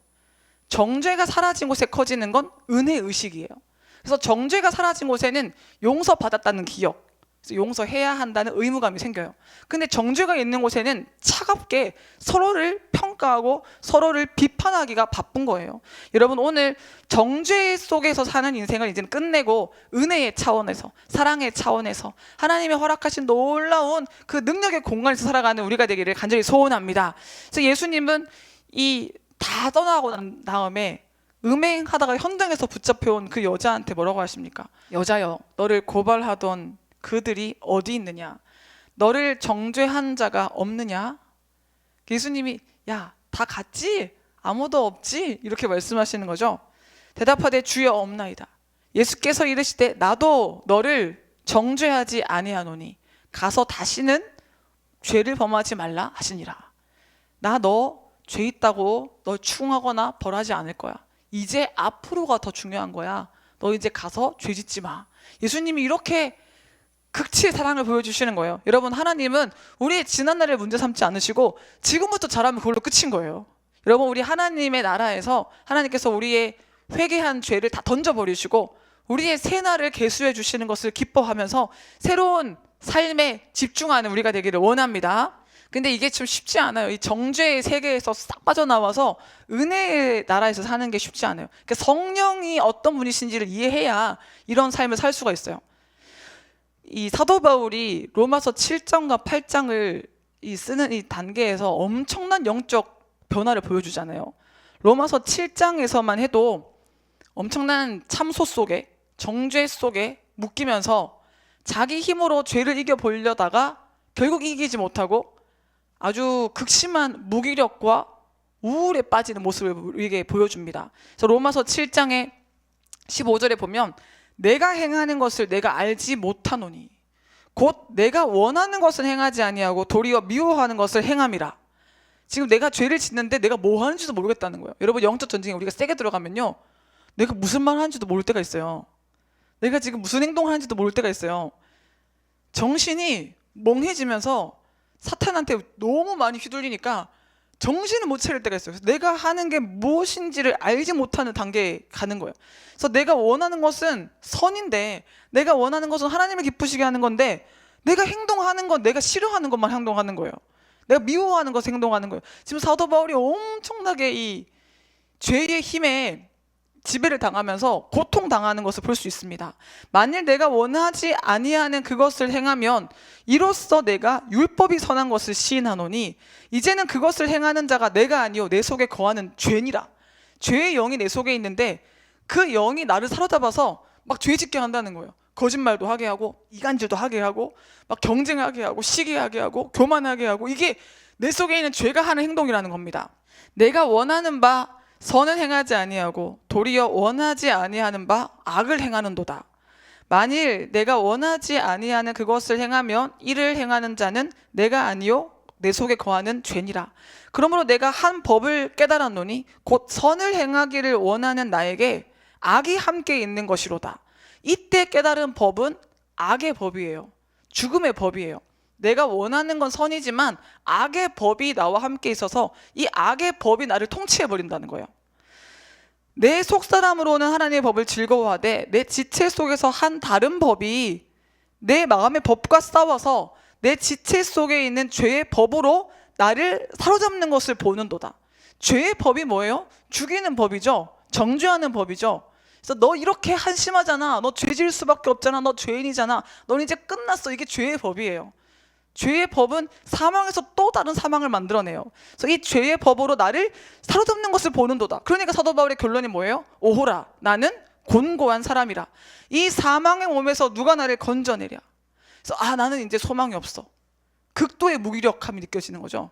정죄가 사라진 곳에 커지는 건 은혜의식이에요. 그래서 정죄가 사라진 곳에는 용서받았다는 기억, 그래서 용서해야 한다는 의무감이 생겨요. 근데 정죄가 있는 곳에는 차갑게 서로를 평가하고 서로를 비판하기가 바쁜 거예요. 여러분, 오늘 정죄 속에서 사는 인생을 이제는 끝내고 은혜의 차원에서, 사랑의 차원에서 하나님의 허락하신 놀라운 그 능력의 공간에서 살아가는 우리가 되기를 간절히 소원합니다. 그래서 예수님은 이 다 떠나고 난 다음에 음행하다가 현장에서 붙잡혀온 그 여자한테 뭐라고 하십니까? 여자여, 너를 고발하던 그들이 어디 있느냐? 너를 정죄한 자가 없느냐? 예수님이 야, 다 갔지? 아무도 없지? 이렇게 말씀하시는 거죠. 대답하되 주여 없나이다. 예수께서 이르시되 나도 너를 정죄하지 아니하노니 가서 다시는 죄를 범하지 말라 하시니라. 나 너 죄 있다고 너 추궁하거나 벌하지 않을 거야. 이제 앞으로가 더 중요한 거야. 너 이제 가서 죄 짓지 마. 예수님이 이렇게 극치의 사랑을 보여주시는 거예요. 여러분, 하나님은 우리의 지난날을 문제 삼지 않으시고 지금부터 잘하면 그걸로 끝인 거예요. 여러분, 우리 하나님의 나라에서 하나님께서 우리의 회개한 죄를 다 던져버리시고 우리의 새 날을 계수해 주시는 것을 기뻐하면서 새로운 삶에 집중하는 우리가 되기를 원합니다. 근데 이게 좀 쉽지 않아요. 이 정죄의 세계에서 싹 빠져나와서 은혜의 나라에서 사는 게 쉽지 않아요. 그러니까 성령이 어떤 분이신지를 이해해야 이런 삶을 살 수가 있어요. 이 사도 바울이 로마서 7장과 8장을 쓰는 이 단계에서 엄청난 영적 변화를 보여주잖아요. 로마서 7장에서만 해도 엄청난 참소 속에, 정죄 속에 묶이면서 자기 힘으로 죄를 이겨보려다가 결국 이기지 못하고 아주 극심한 무기력과 우울에 빠지는 모습을 우리에게 보여줍니다. 그래서 로마서 7장의 15절에 보면 내가 행하는 것을 내가 알지 못하노니 곧 내가 원하는 것은 행하지 아니하고 도리어 미워하는 것을 행함이라. 지금 내가 죄를 짓는데 내가 뭐 하는지도 모르겠다는 거예요. 여러분, 영적 전쟁에 우리가 세게 들어가면요, 내가 무슨 말 하는지도 모를 때가 있어요. 내가 지금 무슨 행동을 하는지도 모를 때가 있어요. 정신이 멍해지면서 사탄한테 너무 많이 휘둘리니까 정신을 못 차릴 때가 있어요. 그래서 내가 하는 게 무엇인지를 알지 못하는 단계에 가는 거예요. 그래서 내가 원하는 것은 선인데, 내가 원하는 것은 하나님을 기쁘시게 하는 건데, 내가 행동하는 건 내가 싫어하는 것만 행동하는 거예요. 내가 미워하는 것을 행동하는 거예요. 지금 사도 바울이 엄청나게 이 죄의 힘에 지배를 당하면서 고통당하는 것을 볼 수 있습니다. 만일 내가 원하지 아니하는 그것을 행하면 이로써 내가 율법이 선한 것을 시인하노니 이제는 그것을 행하는 자가 내가 아니요 내 속에 거하는 죄니라. 죄의 영이 내 속에 있는데 그 영이 나를 사로잡아서 막 죄 짓게 한다는 거예요. 거짓말도 하게 하고 이간질도 하게 하고 막 경쟁하게 하고 시기하게 하고 교만하게 하고, 이게 내 속에 있는 죄가 하는 행동이라는 겁니다. 내가 원하는 바 선을 행하지 아니하고 도리어 원하지 아니하는 바 악을 행하는도다. 만일 내가 원하지 아니하는 그것을 행하면 이를 행하는 자는 내가 아니요 내 속에 거하는 죄니라. 그러므로 내가 한 법을 깨달았노니 곧 선을 행하기를 원하는 나에게 악이 함께 있는 것이로다. 이때 깨달은 법은 악의 법이에요. 죽음의 법이에요. 내가 원하는 건 선이지만 악의 법이 나와 함께 있어서 이 악의 법이 나를 통치해 버린다는 거예요. 내 속사람으로는 하나님의 법을 즐거워하되 내 지체 속에서 한 다른 법이 내 마음의 법과 싸워서 내 지체 속에 있는 죄의 법으로 나를 사로잡는 것을 보는도다. 죄의 법이 뭐예요? 죽이는 법이죠. 정죄하는 법이죠. 그래서 너 이렇게 한심하잖아, 너 죄 지을 수밖에 없잖아, 너 죄인이잖아, 넌 이제 끝났어. 이게 죄의 법이에요. 죄의 법은 사망에서 또 다른 사망을 만들어내요. 그래서 이 죄의 법으로 나를 사로잡는 것을 보는도다. 그러니까 사도 바울의 결론이 뭐예요? 오호라, 나는 곤고한 사람이라. 이 사망의 몸에서 누가 나를 건져내랴. 그래서 나는 이제 소망이 없어. 극도의 무기력함이 느껴지는 거죠.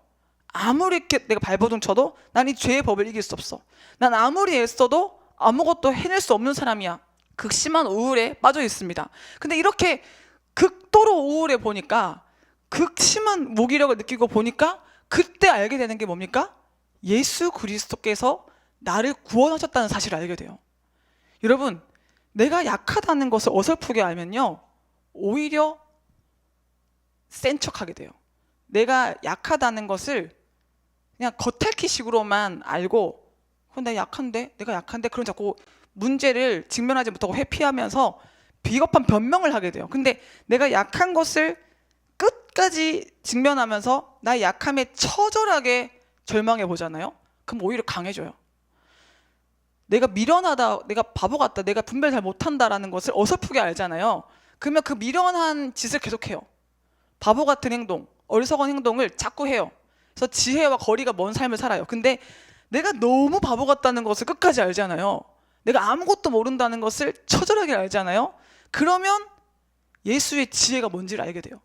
아무리 이렇게 내가 발버둥 쳐도 난 이 죄의 법을 이길 수 없어. 난 아무리 애써도 아무것도 해낼 수 없는 사람이야. 극심한 우울에 빠져 있습니다. 근데 이렇게 극도로 우울해 보니까, 극심한 무기력을 느끼고 보니까 그때 알게 되는 게 뭡니까? 예수 그리스도께서 나를 구원하셨다는 사실을 알게 돼요. 여러분, 내가 약하다는 것을 어설프게 알면요, 오히려 센 척하게 돼요. 내가 약하다는 것을 그냥 겉핥기식으로만 알고, 내가 약한데 그런 자꾸 문제를 직면하지 못하고 회피하면서 비겁한 변명을 하게 돼요. 근데 내가 약한 것을 끝까지 직면하면서 나의 약함에 처절하게 절망해 보잖아요. 그럼 오히려 강해져요. 내가 미련하다, 내가 바보 같다, 내가 분별 잘 못한다라는 것을 어설프게 알잖아요. 그러면 그 미련한 짓을 계속해요. 바보 같은 행동, 어리석은 행동을 자꾸 해요. 그래서 지혜와 거리가 먼 삶을 살아요. 근데 내가 너무 바보 같다는 것을 끝까지 알잖아요. 내가 아무것도 모른다는 것을 처절하게 알잖아요. 그러면 예수의 지혜가 뭔지를 알게 돼요.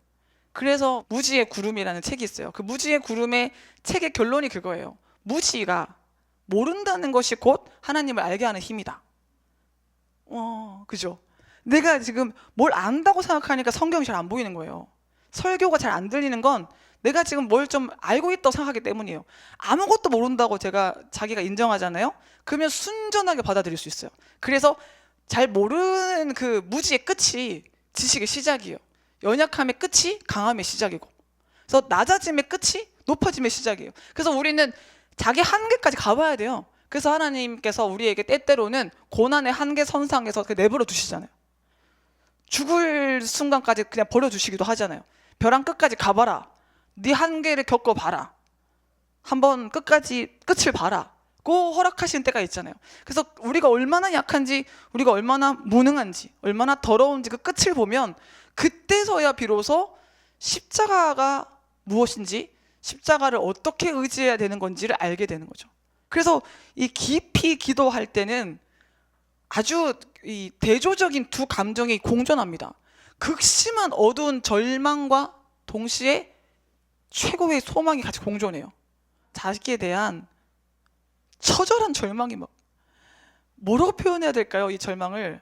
그래서 무지의 구름이라는 책이 있어요. 그 무지의 구름의 책의 결론이 그거예요. 무지가 모른다는 것이 곧 하나님을 알게 하는 힘이다. 그죠? 내가 지금 뭘 안다고 생각하니까 성경이 잘 안 보이는 거예요. 설교가 잘 안 들리는 건 내가 지금 뭘 좀 알고 있다고 생각하기 때문이에요. 아무것도 모른다고 자기가 인정하잖아요. 그러면 순전하게 받아들일 수 있어요. 그래서 잘 모르는 그 무지의 끝이 지식의 시작이에요. 연약함의 끝이 강함의 시작이고, 그래서 낮아짐의 끝이 높아짐의 시작이에요. 그래서 우리는 자기 한계까지 가봐야 돼요. 그래서 하나님께서 우리에게 때때로는 고난의 한계 선상에서 내버려 두시잖아요. 죽을 순간까지 그냥 버려두시기도 하잖아요. 벼랑 끝까지 가봐라, 네 한계를 겪어봐라, 한번 끝까지 끝을 봐라, 고 허락하시는 때가 있잖아요. 그래서 우리가 얼마나 약한지, 우리가 얼마나 무능한지, 얼마나 더러운지 그 끝을 보면 그때서야 비로소 십자가가 무엇인지, 십자가를 어떻게 의지해야 되는 건지를 알게 되는 거죠. 그래서 이 깊이 기도할 때는 아주 이 대조적인 두 감정이 공존합니다. 극심한 어두운 절망과 동시에 최고의 소망이 같이 공존해요. 자식에 대한 처절한 절망이 뭐라고 표현해야 될까요? 이 절망을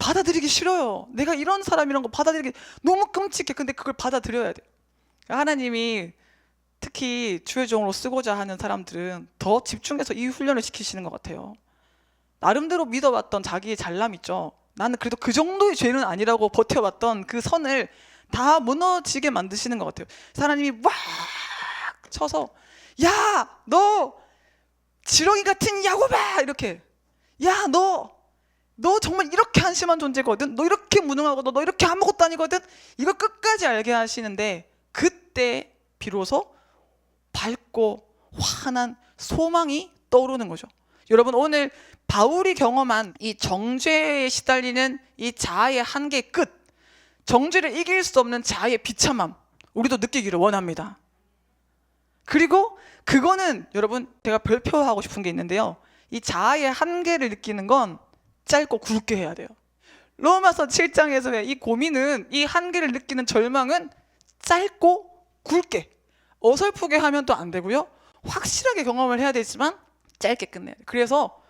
받아들이기 싫어요. 내가 이런 사람이란 거 받아들이기 너무 끔찍해. 근데 그걸 받아들여야 돼. 하나님이 특히 주의 종으로 쓰고자 하는 사람들은 더 집중해서 이 훈련을 시키시는 것 같아요. 나름대로 믿어왔던 자기의 잘남 있죠. 나는 그래도 그 정도의 죄는 아니라고 버텨왔던 그 선을 다 무너지게 만드시는 것 같아요. 하나님이 막 쳐서 야, 너 지렁이 같은 야곱아! 이렇게 야, 너 정말 이렇게 한심한 존재거든. 너 이렇게 무능하거든. 너 이렇게 아무것도 아니거든. 이거 끝까지 알게 하시는데 그때 비로소 밝고 환한 소망이 떠오르는 거죠. 여러분, 오늘 바울이 경험한 이 정죄에 시달리는 이 자아의 한계의 끝, 정죄를 이길 수 없는 자아의 비참함, 우리도 느끼기를 원합니다. 그리고 그거는 여러분, 제가 별표하고 싶은 게 있는데요, 이 자아의 한계를 느끼는 건 짧고 굵게 해야 돼요. 로마서 7장에서의 이 고민은, 이 한계를 느끼는 절망은 짧고 굵게, 어설프게 하면 또 안 되고요, 확실하게 경험을 해야 되지만 짧게 끝내야 돼요. 그래서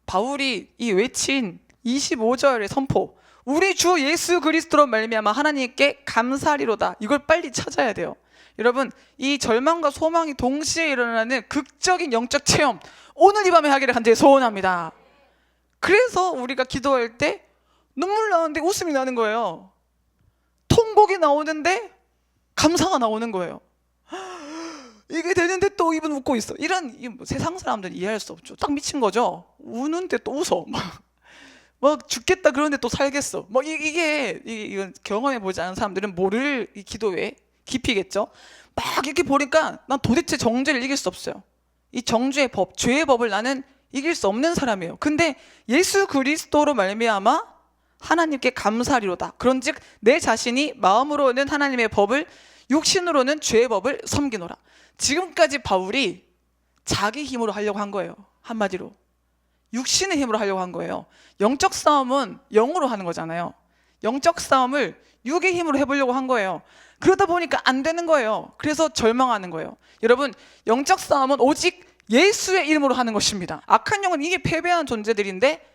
바울이 이 외친 25절의 선포, 우리 주 예수 그리스도로 말미암아 하나님께 감사리로다, 이걸 빨리 찾아야 돼요. 여러분, 이 절망과 소망이 동시에 일어나는 극적인 영적 체험, 오늘 이 밤에 하기를 간절히 소원합니다. 그래서 우리가 기도할 때 눈물 나오는데 웃음이 나는 거예요. 통곡이 나오는데 감사가 나오는 거예요. 이게 되는데 또 입은 웃고 있어. 이런 세상 사람들은 이해할 수 없죠. 딱 미친 거죠. 우는데 또 웃어. 막 죽겠다 그러는데 또 살겠어. 이건 경험해 보지 않은 사람들은 모를 이 기도의 깊이겠죠. 막 이렇게 보니까 난 도대체 정죄를 이길 수 없어요. 이 정죄의 법, 죄의 법을 나는 이길 수 없는 사람이에요. 근데 예수 그리스도로 말미암아 하나님께 감사리로다. 그런즉 내 자신이 마음으로는 하나님의 법을, 육신으로는 죄의 법을 섬기노라. 지금까지 바울이 자기 힘으로 하려고 한 거예요. 한마디로 육신의 힘으로 하려고 한 거예요. 영적 싸움은 영으로 하는 거잖아요. 영적 싸움을 육의 힘으로 해보려고 한 거예요. 그러다 보니까 안 되는 거예요. 그래서 절망하는 거예요. 여러분, 영적 싸움은 오직 예수의 이름으로 하는 것입니다. 악한 영은 이게 패배한 존재들인데,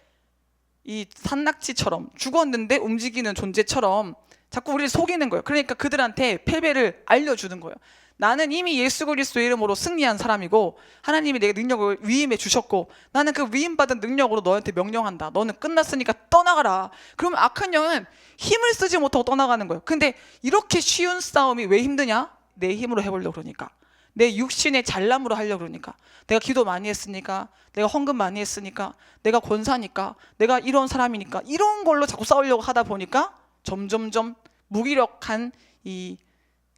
이 산낙지처럼 죽었는데 움직이는 존재처럼 자꾸 우리를 속이는 거예요. 그러니까 그들한테 패배를 알려주는 거예요. 나는 이미 예수 그리스도의 이름으로 승리한 사람이고, 하나님이 내게 능력을 위임해 주셨고, 나는 그 위임받은 능력으로 너한테 명령한다. 너는 끝났으니까 떠나가라. 그러면 악한 영은 힘을 쓰지 못하고 떠나가는 거예요. 근데 이렇게 쉬운 싸움이 왜 힘드냐? 내 힘으로 해보려고 그러니까, 내 육신의 잘남으로 하려고 그러니까, 내가 기도 많이 했으니까, 내가 헌금 많이 했으니까, 내가 권사니까, 내가 이런 사람이니까, 이런 걸로 자꾸 싸우려고 하다 보니까 점점점 무기력한 이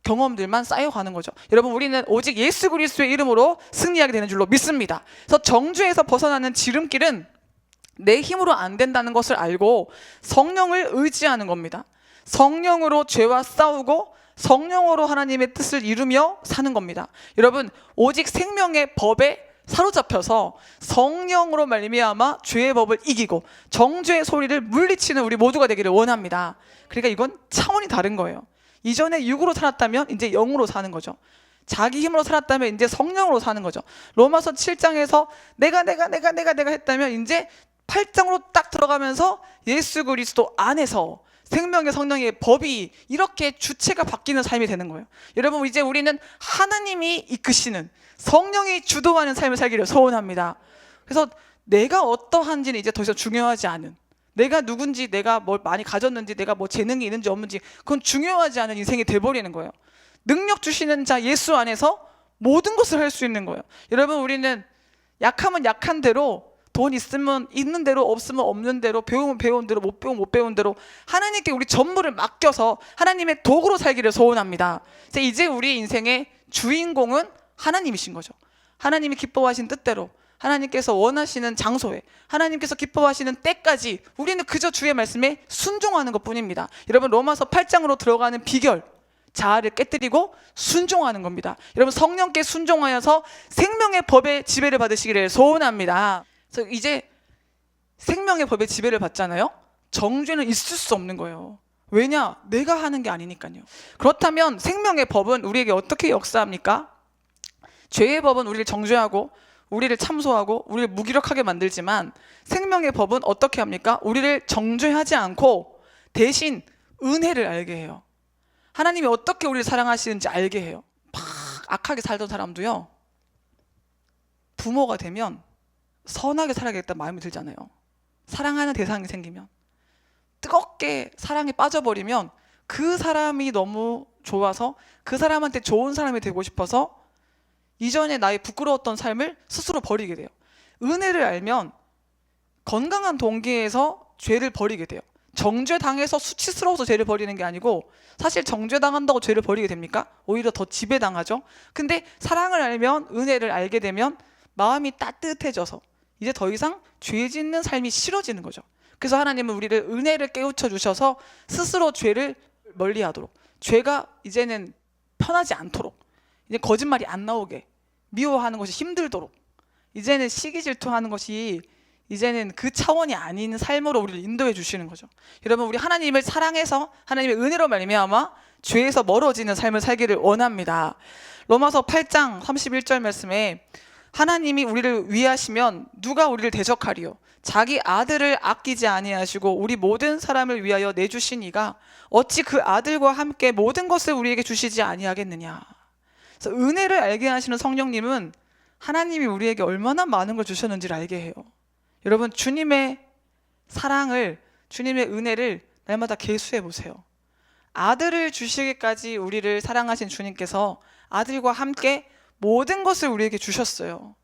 경험들만 쌓여가는 거죠. 여러분, 우리는 오직 예수 그리스도의 이름으로 승리하게 되는 줄로 믿습니다. 그래서 정죄에서 벗어나는 지름길은 내 힘으로 안 된다는 것을 알고 성령을 의지하는 겁니다. 성령으로 죄와 싸우고 성령으로 하나님의 뜻을 이루며 사는 겁니다. 여러분, 오직 생명의 법에 사로잡혀서 성령으로 말미암아 죄의 법을 이기고 정죄의 소리를 물리치는 우리 모두가 되기를 원합니다. 그러니까 이건 차원이 다른 거예요. 이전에 육으로 살았다면 이제 영으로 사는 거죠. 자기 힘으로 살았다면 이제 성령으로 사는 거죠. 로마서 7장에서 내가 했다면 이제 8장으로 딱 들어가면서 예수 그리스도 안에서 생명의 성령의 법이 이렇게 주체가 바뀌는 삶이 되는 거예요. 여러분, 이제 우리는 하나님이 이끄시는, 성령이 주도하는 삶을 살기를 소원합니다. 그래서 내가 어떠한지는 이제 더 이상 중요하지 않은, 내가 누군지, 내가 뭘 많이 가졌는지, 내가 뭐 재능이 있는지 없는지, 그건 중요하지 않은 인생이 돼버리는 거예요. 능력 주시는 자 예수 안에서 모든 것을 할 수 있는 거예요. 여러분, 우리는 약하면 약한 대로, 돈 있으면 있는 대로, 없으면 없는 대로, 배우면 배운 대로, 못 배우면 못 배운 대로 하나님께 우리 전부를 맡겨서 하나님의 도구로 살기를 소원합니다. 이제 우리 인생의 주인공은 하나님이신 거죠. 하나님이 기뻐하신 뜻대로, 하나님께서 원하시는 장소에, 하나님께서 기뻐하시는 때까지 우리는 그저 주의 말씀에 순종하는 것뿐입니다. 여러분, 로마서 8장으로 들어가는 비결, 자아를 깨뜨리고 순종하는 겁니다. 여러분, 성령께 순종하여서 생명의 법의 지배를 받으시기를 소원합니다. 그래서 이제 생명의 법의 지배를 받잖아요. 정죄는 있을 수 없는 거예요. 왜냐? 내가 하는 게 아니니까요. 그렇다면 생명의 법은 우리에게 어떻게 역사합니까? 죄의 법은 우리를 정죄하고 우리를 참소하고 우리를 무기력하게 만들지만 생명의 법은 어떻게 합니까? 우리를 정죄하지 않고 대신 은혜를 알게 해요. 하나님이 어떻게 우리를 사랑하시는지 알게 해요. 막 악하게 살던 사람도요, 부모가 되면 선하게 살아야겠다는 마음이 들잖아요. 사랑하는 대상이 생기면, 뜨겁게 사랑에 빠져버리면 그 사람이 너무 좋아서 그 사람한테 좋은 사람이 되고 싶어서 이전에 나의 부끄러웠던 삶을 스스로 버리게 돼요. 은혜를 알면 건강한 동기에서 죄를 버리게 돼요. 정죄당해서 수치스러워서 죄를 버리는 게 아니고, 사실 정죄당한다고 죄를 버리게 됩니까? 오히려 더 지배당하죠. 근데 사랑을 알면, 은혜를 알게 되면 마음이 따뜻해져서 이제 더 이상 죄 짓는 삶이 싫어지는 거죠. 그래서 하나님은 우리를 은혜를 깨우쳐 주셔서 스스로 죄를 멀리하도록, 죄가 이제는 편하지 않도록, 이제 거짓말이 안 나오게, 미워하는 것이 힘들도록, 이제는 시기 질투하는 것이 이제는 그 차원이 아닌 삶으로 우리를 인도해 주시는 거죠. 여러분, 우리 하나님을 사랑해서 하나님의 은혜로 말미암아 죄에서 멀어지는 삶을 살기를 원합니다. 로마서 8장 31절 말씀에 하나님이 우리를 위하시면 누가 우리를 대적하리요? 자기 아들을 아끼지 아니하시고 우리 모든 사람을 위하여 내주시니가 어찌 그 아들과 함께 모든 것을 우리에게 주시지 아니하겠느냐. 그래서 은혜를 알게 하시는 성령님은 하나님이 우리에게 얼마나 많은 걸 주셨는지를 알게 해요. 여러분, 주님의 사랑을, 주님의 은혜를 날마다 계수해 보세요. 아들을 주시기까지 우리를 사랑하신 주님께서 아들과 함께 모든 것을 우리에게 주셨어요.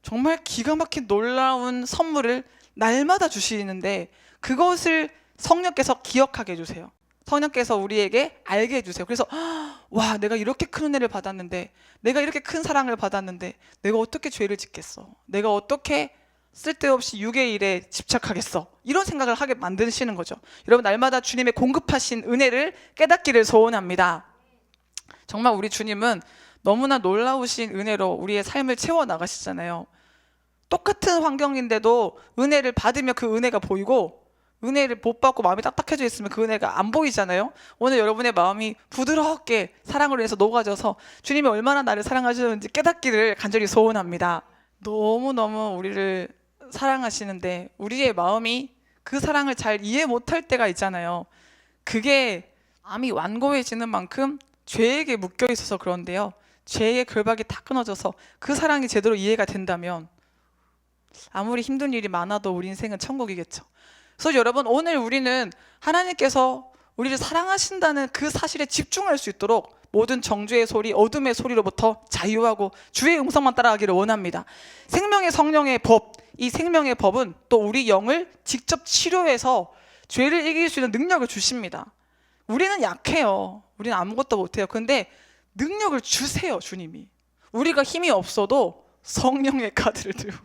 정말 기가 막힌 놀라운 선물을 날마다 주시는데 그것을 성령께서 기억하게 해주세요. 성령께서 우리에게 알게 해주세요. 그래서 와, 내가 이렇게 큰 은혜를 받았는데, 내가 이렇게 큰 사랑을 받았는데 내가 어떻게 죄를 짓겠어? 내가 어떻게 쓸데없이 육의 일에 집착하겠어? 이런 생각을 하게 만드시는 거죠. 여러분, 날마다 주님의 공급하신 은혜를 깨닫기를 소원합니다. 정말 우리 주님은 너무나 놀라우신 은혜로 우리의 삶을 채워나가시잖아요. 똑같은 환경인데도 은혜를 받으면 그 은혜가 보이고, 은혜를 못 받고 마음이 딱딱해져 있으면 그 은혜가 안 보이잖아요. 오늘 여러분의 마음이 부드럽게 사랑으로 해서 녹아져서 주님이 얼마나 나를 사랑하시는지 깨닫기를 간절히 소원합니다. 너무너무 우리를 사랑하시는데 우리의 마음이 그 사랑을 잘 이해 못할 때가 있잖아요. 그게 마음이 완고해지는 만큼 죄에게 묶여 있어서 그런데요, 죄의 결박이 다 끊어져서 그 사랑이 제대로 이해가 된다면 아무리 힘든 일이 많아도 우리 인생은 천국이겠죠. 그래서 여러분, 오늘 우리는 하나님께서 우리를 사랑하신다는 그 사실에 집중할 수 있도록 모든 정죄의 소리, 어둠의 소리로부터 자유하고 주의 음성만 따라가기를 원합니다. 생명의 성령의 법, 이 생명의 법은 또 우리 영을 직접 치료해서 죄를 이길 수 있는 능력을 주십니다. 우리는 약해요. 우리는 아무것도 못해요. 근데 능력을 주세요, 주님이. 우리가 힘이 없어도 성령의 카드를 들고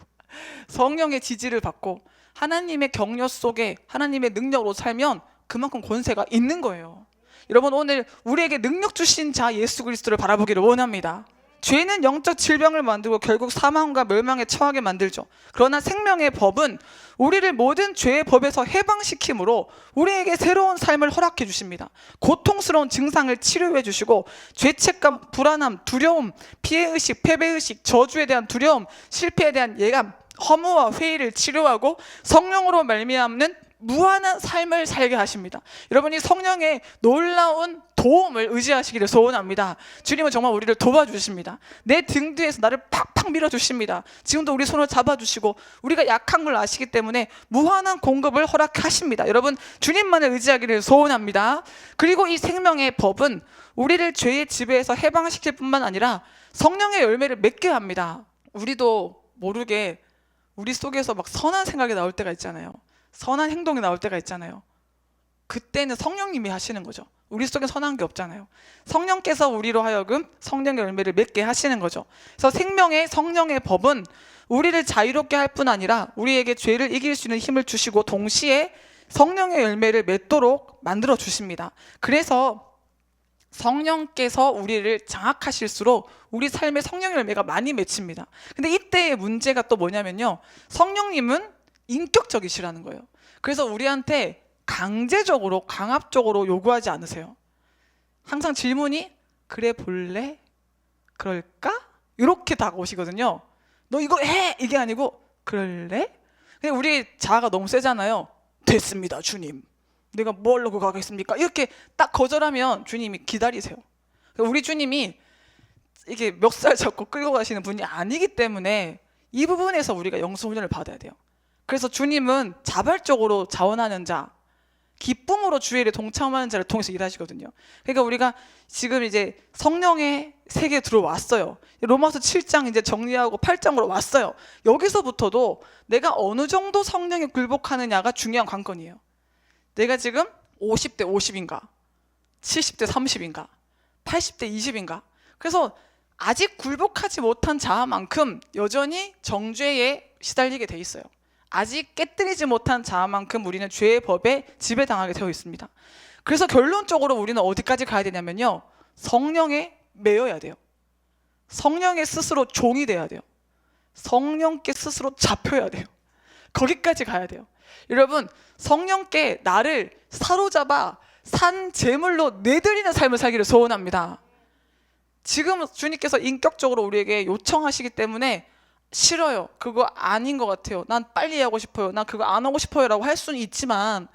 성령의 지지를 받고 하나님의 격려 속에 하나님의 능력으로 살면 그만큼 권세가 있는 거예요. 여러분, 오늘 우리에게 능력 주신 자 예수 그리스도를 바라보기를 원합니다. 죄는 영적 질병을 만들고 결국 사망과 멸망에 처하게 만들죠. 그러나 생명의 법은 우리를 모든 죄의 법에서 해방시킴으로 우리에게 새로운 삶을 허락해 주십니다. 고통스러운 증상을 치료해 주시고 죄책감, 불안함, 두려움, 피해의식, 패배의식, 저주에 대한 두려움, 실패에 대한 예감, 허무와 회의를 치료하고 성령으로 말미암는 무한한 삶을 살게 하십니다. 여러분이 성령의 놀라운 도움을 의지하시기를 소원합니다. 주님은 정말 우리를 도와주십니다. 내 등 뒤에서 나를 팍팍 밀어주십니다. 지금도 우리 손을 잡아주시고 우리가 약한 걸 아시기 때문에 무한한 공급을 허락하십니다. 여러분, 주님만을 의지하기를 소원합니다. 그리고 이 생명의 법은 우리를 죄의 지배에서 해방시킬 뿐만 아니라 성령의 열매를 맺게 합니다. 우리도 모르게 우리 속에서 막 선한 생각이 나올 때가 있잖아요. 선한 행동이 나올 때가 있잖아요. 그때는 성령님이 하시는 거죠. 우리 속에 선한 게 없잖아요. 성령께서 우리로 하여금 성령의 열매를 맺게 하시는 거죠. 그래서 생명의 성령의 법은 우리를 자유롭게 할 뿐 아니라 우리에게 죄를 이길 수 있는 힘을 주시고 동시에 성령의 열매를 맺도록 만들어 주십니다. 그래서 성령께서 우리를 장악하실수록 우리 삶에 성령의 열매가 많이 맺힙니다. 근데 이때의 문제가 또 뭐냐면요, 성령님은 인격적이시라는 거예요. 그래서 우리한테 강제적으로, 강압적으로 요구하지 않으세요. 항상 질문이 그래 볼래? 그럴까? 이렇게 다가오시거든요. 너 이거 해! 이게 아니고 그럴래? 그냥 우리 자아가 너무 세잖아요. 됐습니다 주님, 내가 뭘 놓고 가겠습니까? 이렇게 딱 거절하면 주님이 기다리세요. 우리 주님이 이게 멱살 잡고 끌고 가시는 분이 아니기 때문에 이 부분에서 우리가 영성 훈련을 받아야 돼요. 그래서 주님은 자발적으로 자원하는 자, 기쁨으로 주의 일에 동참하는 자를 통해서 일하시거든요. 그러니까 우리가 지금 이제 성령의 세계에 들어왔어요. 로마서 7장 이제 정리하고 8장으로 왔어요. 여기서부터도 내가 어느 정도 성령에 굴복하느냐가 중요한 관건이에요. 내가 지금 50대 50인가 70대 30인가 80대 20인가. 그래서 아직 굴복하지 못한 자아만큼 여전히 정죄에 시달리게 돼 있어요. 아직 깨뜨리지 못한 자아만큼 우리는 죄의 법에 지배당하게 되어 있습니다. 그래서 결론적으로 우리는 어디까지 가야 되냐면요, 성령에 매여야 돼요. 성령의 스스로 종이 돼야 돼요. 성령께 스스로 잡혀야 돼요. 거기까지 가야 돼요. 여러분, 성령께 나를 사로잡아 산 제물로 내드리는 삶을 살기를 소원합니다. 지금 주님께서 인격적으로 우리에게 요청하시기 때문에 싫어요, 그거 아닌 것 같아요, 난 빨리 하고 싶어요, 난 그거 안 하고 싶어요 라고 할 수는 있지만,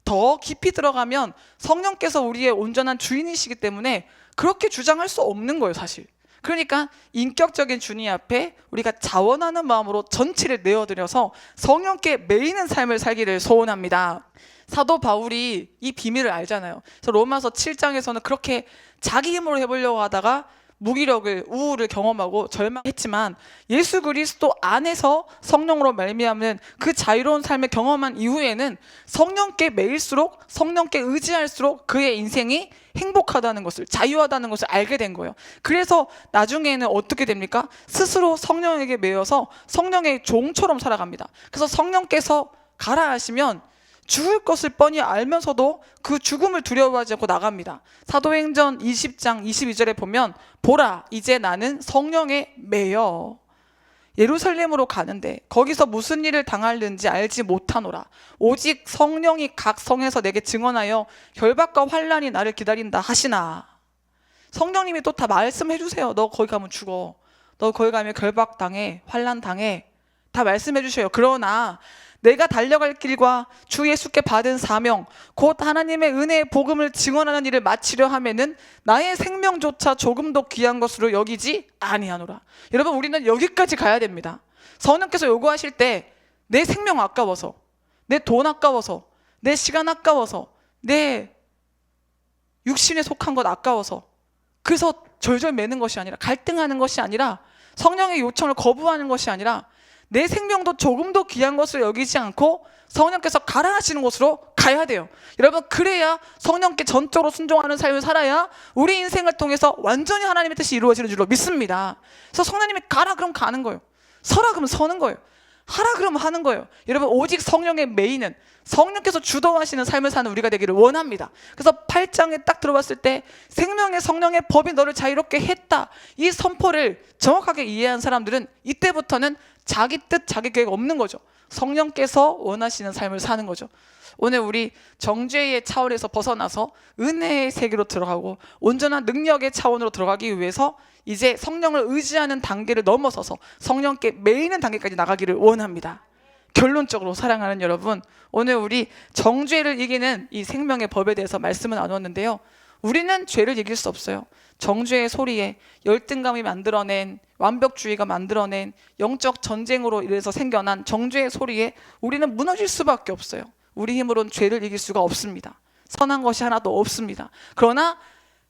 더 깊이 들어가면 성령께서 우리의 온전한 주인이시기 때문에 그렇게 주장할 수 없는 거예요 사실. 그러니까 인격적인 주님 앞에 우리가 자원하는 마음으로 전체를 내어드려서 성령께 매이는 삶을 살기를 소원합니다. 사도 바울이 이 비밀을 알잖아요. 그래서 로마서 7장에서는 그렇게 자기 힘으로 해보려고 하다가 무기력을, 우울을 경험하고 절망했지만 예수 그리스도 안에서 성령으로 말미암는 그 자유로운 삶을 경험한 이후에는 성령께 매일수록, 성령께 의지할수록 그의 인생이 행복하다는 것을, 자유하다는 것을 알게 된 거예요. 그래서 나중에는 어떻게 됩니까? 스스로 성령에게 매여서 성령의 종처럼 살아갑니다. 그래서 성령께서 가라 하시면 죽을 것을 뻔히 알면서도 그 죽음을 두려워하지 않고 나갑니다. 사도행전 20장 22절에 보면, 보라 이제 나는 성령에 매여 예루살렘으로 가는데 거기서 무슨 일을 당하는지 알지 못하노라. 오직 성령이 각 성에서 내게 증언하여 결박과 환난이 나를 기다린다 하시나. 성령님이 또 다 말씀해 주세요. 너 거기 가면 죽어, 너 거기 가면 결박당해, 환난당해, 다 말씀해 주셔요. 그러나 내가 달려갈 길과 주 예수께 받은 사명, 곧 하나님의 은혜의 복음을 증언하는 일을 마치려 하면은 나의 생명조차 조금도 귀한 것으로 여기지 아니하노라. 여러분, 우리는 여기까지 가야 됩니다. 성령께서 요구하실 때 내 생명 아까워서, 내 돈 아까워서, 내 시간 아까워서, 내 육신에 속한 것 아까워서, 그래서 절절 매는 것이 아니라, 갈등하는 것이 아니라, 성령의 요청을 거부하는 것이 아니라 내 생명도 조금도 귀한 것을 여기지 않고 성령께서 가라 하시는 곳으로 가야 돼요. 여러분, 그래야 성령께 전적으로 순종하는 삶을 살아야 우리 인생을 통해서 완전히 하나님의 뜻이 이루어지는 줄로 믿습니다. 그래서 성령님이 가라 그럼 가는 거예요, 서라 그럼 서는 거예요, 하라 그러면 하는 거예요. 여러분, 오직 성령의 매이는, 성령께서 주도하시는 삶을 사는 우리가 되기를 원합니다. 그래서 8장에 딱 들어봤을 때 생명의 성령의 법이 너를 자유롭게 했다, 이 선포를 정확하게 이해한 사람들은 이때부터는 자기 뜻, 자기 계획 없는 거죠. 성령께서 원하시는 삶을 사는 거죠. 오늘 우리 정죄의 차원에서 벗어나서 은혜의 세계로 들어가고 온전한 능력의 차원으로 들어가기 위해서 이제 성령을 의지하는 단계를 넘어서서 성령께 매이는 단계까지 나가기를 원합니다. 결론적으로 사랑하는 여러분, 오늘 우리 정죄를 이기는 이 생명의 법에 대해서 말씀을 나눴는데요, 우리는 죄를 이길 수 없어요. 정죄의 소리에 열등감이 만들어낸, 완벽주의가 만들어낸 영적 전쟁으로 인해서 생겨난 정죄의 소리에 우리는 무너질 수밖에 없어요. 우리 힘으로는 죄를 이길 수가 없습니다. 선한 것이 하나도 없습니다. 그러나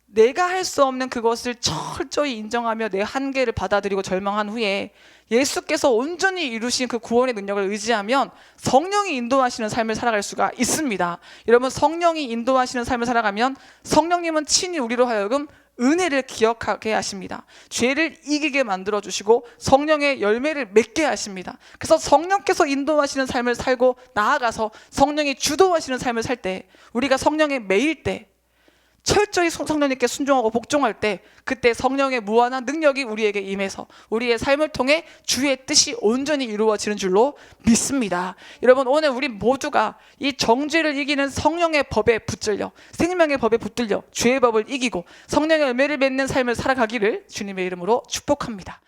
내가 할 수 없는 그것을 철저히 인정하며 내 한계를 받아들이고 절망한 후에 예수께서 온전히 이루신 그 구원의 능력을 의지하면 성령이 인도하시는 삶을 살아갈 수가 있습니다. 여러분, 성령이 인도하시는 삶을 살아가면 성령님은 친히 우리로 하여금 은혜를 기억하게 하십니다. 죄를 이기게 만들어주시고 성령의 열매를 맺게 하십니다. 그래서 성령께서 인도하시는 삶을 살고 나아가서 성령이 주도하시는 삶을 살 때, 우리가 성령에 매일 때, 철저히 성령님께 순종하고 복종할 때, 그때 성령의 무한한 능력이 우리에게 임해서 우리의 삶을 통해 주의 뜻이 온전히 이루어지는 줄로 믿습니다. 여러분, 오늘 우리 모두가 이 정죄를 이기는 성령의 법에 붙들려, 생명의 법에 붙들려 죄의 법을 이기고 성령의 열매를 맺는 삶을 살아가기를 주님의 이름으로 축복합니다.